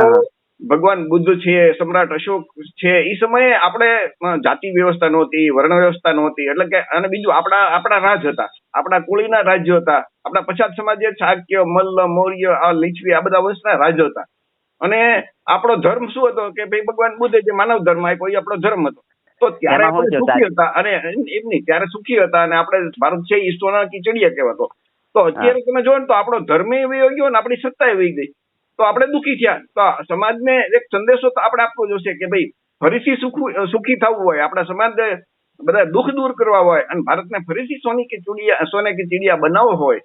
ભગવાન બુદ્ધ છે, સમ્રાટ અશોક છે, એ સમયે આપણે જાતિ વ્યવસ્થા નહોતી, વર્ણ વ્યવસ્થા નહોતી. એટલે કે અને બીજું આપણા રાજ હતા, આપણા કુળીના રાજ્યો હતા. આપણા પછાત સમાજે ચાક્ય, મલ્લ, મૌર્ય, આ લીછવી આ બધા વંશના રાજ્યો હતા. અને આપણો ધર્મ શું હતો કે ભાઈ ભગવાન બુદ્ધે જે માનવ ધર્મ આપ્યો એ આપણો ધર્મ હતો. તો ત્યારે આપણે સુખી હતા અને એમની ત્યારે સુખી હતા અને આપણે ભારત છે એ સોના કીચડીયા કહેવાતો. તો અત્યારે તમે જો ને તો આપણો ધર્મ વહી ગયો ને આપણી સત્તા વહી ગઈ તો આપણે દુઃખી થયા. તો સમાજને એક સંદેશો તો આપણે આપવો જોશે કે ભાઈ ફરીથી સુખી થવું હોય, આપણા સમાજને બધા દુઃખ દૂર કરવા હોય અને ભારતને ફરીથી સોને કી ચીડિયા બનાવવો હોય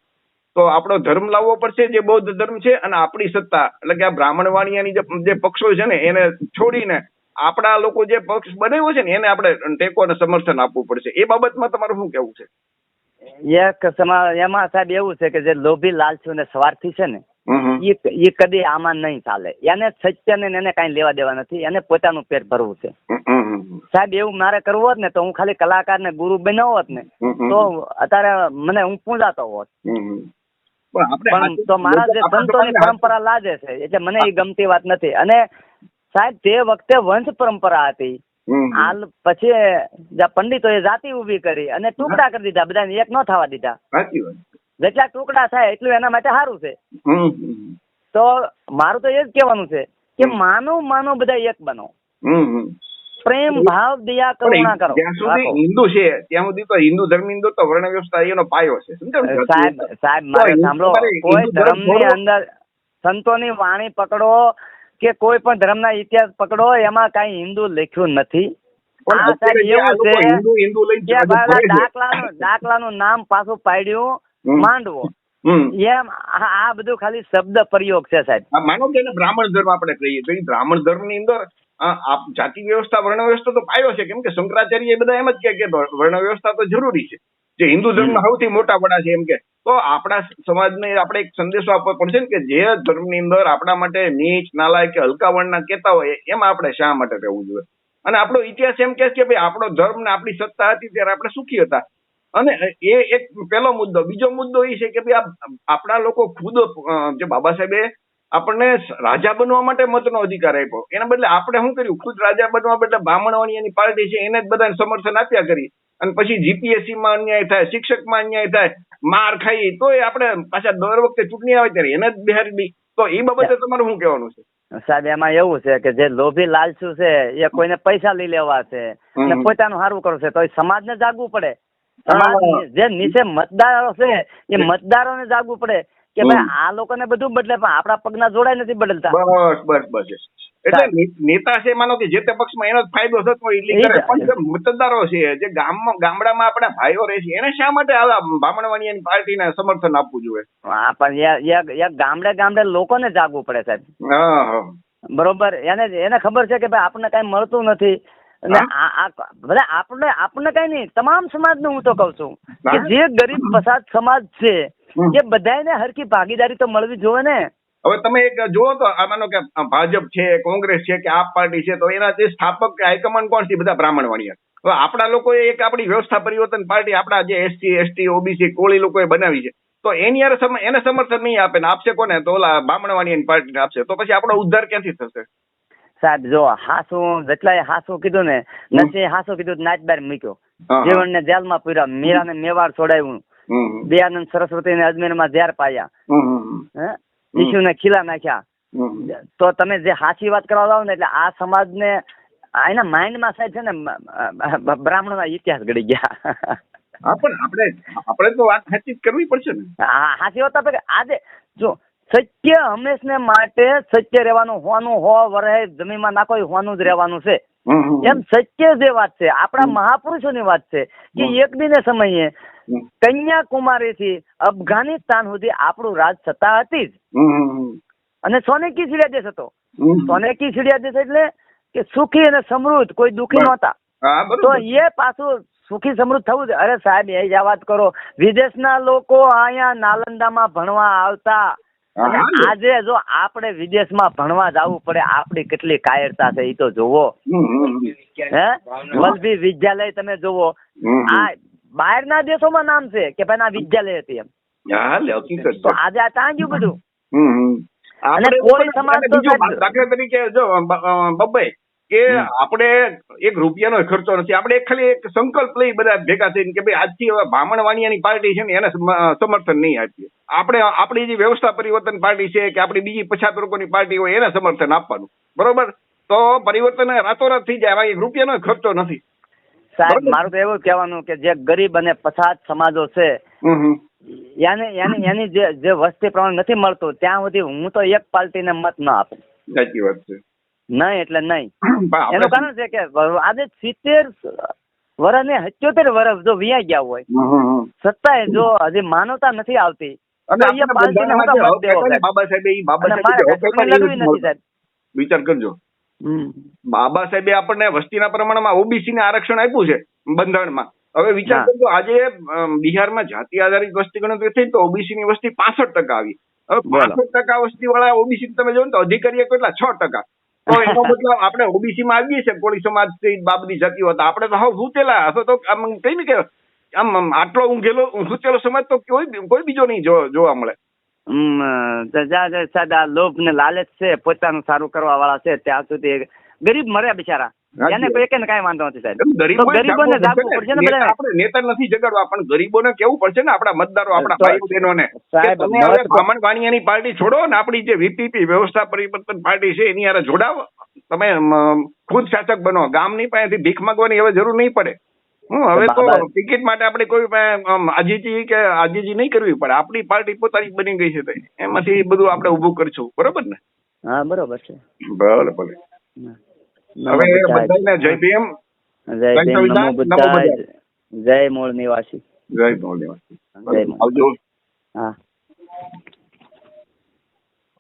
તો આપણો ધર્મ લાવવો પડશે, જે બૌદ્ધ ધર્મ છે. અને આપણી સત્તા એટલે કે આ બ્રાહ્મણ વાણિયાની જે પક્ષો છે ને એને છોડીને આપણા લોકો જે પક્ષ બનાવ્યો છે ને એને આપણે ટેકો અને સમર્થન આપવું પડશે. એ બાબતમાં તમારું શું કેવું છે? એમાં સાહેબ એવું છે કે જે લોભી, લાલચુ ને સ્વાર્થી છે ને એ કદી આમાં નહીં ચાલે. એને સત્ય ને એને કઈ લેવા દેવા નથી. એને પોતાનું પેટ ભરવું છે. સાહેબ એવું મારે કરવું હોત ને તો હું ખાલી કલાકાર ને ગુરુ બનાવો હોત ને તો અત્યારે મને હું પૂજાતો હોત. પણ તો મારા જે સંતોની પરંપરા લાગે છે એટલે મને એ ગમતી વાત નથી. અને સાહેબ તે વખતે વંશ પરંપરા હતી. હાલ પછી પંડિતોએ જાતિ ઉભી કરી અને ટુકડા કરી દીધા, બધાને એક ન થવા દીધા. જેટલા ટુકડા થાય એટલું એના માટે સારું છે. તો મારું તો એ જ કહેવાનું છે કે માનો બધા એક બનો, પ્રેમ ભાવ દયા કરુણા કરો. જ્યાં સુધી હિન્દુ છે ત્યાં સુધી તો હિન્દુ ધર્મની અંદર તો વર્ણ વ્યવસ્થા એનો પાયો છે. સાહેબ મારે સાંભળો, કોઈ ધર્મની અંદર સંતોની વાણી પકડો કે કોઈ પણ ધર્મના ઇતિહાસ પકડો એમાં કઈ હિન્દુ લખ્યું નથી. દાખલાનું નામ પાછું પાડ્યું માંડવો એમ આ બધું ખાલી શબ્દ પ્રયોગ છે સાહેબ. માનો કે બ્રાહ્મણ ધર્મ આપણે કહીએ તો એ બ્રાહ્મણ ધર્મ ની અંદર જાતિ વ્યવસ્થા વર્ણ વ્યવસ્થા તો પાયો છે. કેમ કે શંકરાચાર્ય એ બધા એમ જ કે વર્ણ વ્યવસ્થા તો જરૂરી છે, જે હિન્દુ ધર્મ સૌથી મોટા વડા છે એમ કે. તો આપણા સમાજને આપણે એક સંદેશો આપવો પડશે ને કે જે ધર્મની અંદર આપણા માટે નીચ, નાલાયક કે હલકા વર્ણના કહેતા હોય એમાં આપણે શા માટે રહેવું જોઈએ. અને આપણો ઇતિહાસ એમ કે ભાઈ આપણો ધર્મ ને આપણી સત્તા હતી ત્યારે આપણે સુખી હતા. અને એ એક પહેલો મુદ્દો. બીજો મુદ્દો એ છે કે ભાઈ આપણા લોકો ખુદ જે બાબા સાહેબે આપણને રાજા બનવા માટે મતનો અધિકાર આપ્યો, એના બદલે આપણે શું કર્યું, ખુદ રાજા બનવા બદલે બ્રાહ્મણ વાણિયાની પાર્ટી છે એને જ બધાને સમર્થન આપ્યા કરી. અને પછી જીપીએસસી માં અન્યાય થાય, શિક્ષકમાં અન્યાય થાય, માર ખાઈ તો આપણે પાછા દર વખતે ચૂંટણી આવે ત્યારે એને જ બિહારી દી. તો એ બાબતે તમારું શું કહેવાનું છે? સાહેબ એમાં એવું છે કે જે લોભી લાલચુ છે એ કોઈને પૈસા લઈ લેવા છે અને પોતાનું સારું કરવું છે તો એ સમાજને જાગવું પડે. જે નીચે મતદારો છે એ મતદારોને જાગવું પડે કે ભાઈ આ લોકોને બધું બદલે પણ આપણા પગના જોડાય નથી બદલતા. બસ એટલે નેતા છે માનો કે જે તે પક્ષમાં એનો જ ફાયદો થતો હોય એટલે કરે. પણ જે મતદારો છે, જે ગામડામાં આપણા ભાઈઓ રહે છે, એને શા માટે આવા બ્રાહ્મણવાણીયાની પાર્ટીને સમર્થન આપવું જોઈએ? પણ ગામડે લોકોને જાગવું પડે સાહેબ. બરોબર. એને ખબર છે કે ભાઈ આપણને કઈ મળતું નથી. અને આપણને કઈ નહીં, તમામ સમાજને હું તો કઉ છું કે જે ગરીબ પછાત સમાજ છે એ બધાને હરખી ભાગીદારી તો મળવી જોઈએ ને. હવે તમે એક જુઓ તો માનો કે ભાજપ છે, કોંગ્રેસ છે કે આપ પાર્ટી છે, તો એના જે સ્થાપક કે હાઈકમાન્ડ કોણ છે? બધા બ્રાહ્મણ વાણિયા. હવે આપણા લોકોએ એક આપણી વ્યવસ્થા પરિવર્તન પાર્ટી આપણા જે SC, ST, OBC કોળી લોકોએ બનાવી છે, તો એની એને સમર્થન નહીં આપે ને આપશે કોને? તો ઓલા બ્રાહ્મણ વાણિયાની પાર્ટીને આપશે. તો પછી આપણો ઉદ્ધાર ક્યાંથી થશે? સાહેબ જો હાસું જેટલા હાસું કીધું ને નથી હાસું કીધું નાચ બાર મૂક્યો, જીવન ને જેલમાં પૂર્યા, મીરાને મેવાડ છોડાવ્યું, દયાનંદ સરસ્વતી ને અજમેર માં ઝેર પાયા, ઈશુને ખીલા નાખ્યા. તો તમે જે હાચી વાત કરવા જાવ ને એટલે આ સમાજને એના માઇન્ડમાં સાહેબ છે ને બ્રાહ્મણના ઇતિહાસ ઘડી ગયા. આપણે તો વાત સાચી કરવી પડશે ને. સાચી વાત આપણે આજે જો સત્ય હંમેશને માટે સત્ય રહેવાનું, હોવાનું હો વરહે જમીનમાં નાખો એ હોવાનું જ રહેવાનું છે. એમ સત્ય જે વાત છે આપણા મહાપુરુષોની વાત છે કે એક દિને સમયે કન્યાકુમારી થી અફઘાનિસ્તાન સુધી આપણું રાજ સત્તા હતી જ. અને સોનેકી ચીડિયા દેશ હતો. સોનેકી ચીડિયા દેશ એટલે કે સુખી અને સમૃદ્ધ, કોઈ દુઃખી નહોતા. તો એ પાછું સુખી સમૃદ્ધ થવું છે. અરે સાહેબ એ જ વાત કરો, વિદેશના લોકો અહીંયા નાલંદામાં ભણવા આવતા અને આજે જો આપણે વિદેશમાં ભણવા જવું પડે, આપણી કેટલી કાયરતા છે એ તો જોવો. હે વલ્લભી વિદ્યાલય તમે જોવો, આ બહારના દેશોમાં નામ છે કે ભાઈ આ વિદ્યાલય હતી એમ. તો આજે આ ત્યાં ગયું બધું. અને કોળી સમાજ તો દાખલા તરીકે જો બબ્બઈ કે આપણે એક રૂપિયાનો ખર્ચો નથી, આપણે ખાલી એક સંકલ્પ લઈ બધા ભેગા થઈને કે ભાઈ આજથી હવે બ્રાહ્મણ વાણિયાની પાર્ટી છે ને એને સમર્થન નહીં આપીએ. આપણે આપણી જે વ્યવસ્થા પરિવર્તન પાર્ટી છે કે આપણી બીજી પછાત લોકોની પાર્ટી હોય એને સમર્થન આપવાનું, બરોબર? તો પરિવર્તન રાતોરાત થઈ જાય. એક રૂપિયાનો ખર્ચો નથી. સાહેબ મારું તો એવું કહેવાનું કે જે ગરીબ અને પછાત સમાજો છે એની જે વસ્તી પ્રમાણે નથી મળતું ત્યાં સુધી હું તો એક પાર્ટીને મત ન આપું. સાચી વાત છે. નહીં એટલે નહીં. એનું કારણ છે કે આજે 70 વર્ષ ને 77 વર્ષ જો વિયા ગયા હોય છતાંય જો હજી માનવતા નથી આવતી વિચાર કરજો. બાબા સાહેબે આપણને વસ્તીના પ્રમાણમાં ઓબીસી ને આરક્ષણ આપ્યું છે બંધારણમાં. હવે વિચાર કરજો, આજે બિહારમાં જાતિ આધારિત વસ્તી ગણતરી થઈ તો ઓબીસી ની વસ્તી 65% આવી. હવે 65% વસ્તી વાળા ઓબીસી તમે જો ને તો અધિકારીઓ કેટલા 6%. તો એનો મતલબ આપણે ઓબીસી માં આવીએ છીએ, કોળી સમાજ બાબરી જાતિઓ હતા, આપણે તો હાવ ભૂતેલા અથવા તો આમ કઈ ને કે આમ આટલો ઊંઘેલો સમાજ તો કોઈ બીજો નહીં જોવા મળે. લોભ ને લાલચ છે, પોતાનું સારું કરવા વાળા છે, ત્યાં સુધી ગરીબ મરે બિચારા, એને કોઈ કઈ વાંધો નથી સાહેબ. ગરીબોને જાગવું પડશે ને બધા. આપણે નેતા નથી જગાડવા, પણ ગરીબોને કેવું પડશે ને, આપણા મતદારો, આપણા ભાઈ બહેનોને, બ્રાહ્મણ વાણિયાની પાર્ટી છોડો ને આપણી જે વીપીપી વ્યવસ્થા પરિવર્તન પાર્ટી છે એની હારે જોડાવો. તમે ખુદ શાસક બનો, ગામની પાસેથી ભીખ માંગવાની હવે જરૂર નહીં પડે. હવે તો ટિકિટ માટે આપણે કોઈ આજીજી નહીં કરવી પડે. આપણી પાર્ટી પોતાની બની ગઈ છે, એમાંથી બધું આપણે ઉભું કરશું. બરોબર ને? હા બરોબર છે. ભલે ભલે. હવે બધાને જય ભીમ, જય મૂળ નિવાસી, જય મૂળ નિવાસી. જય મૂળ. આવજો. હા.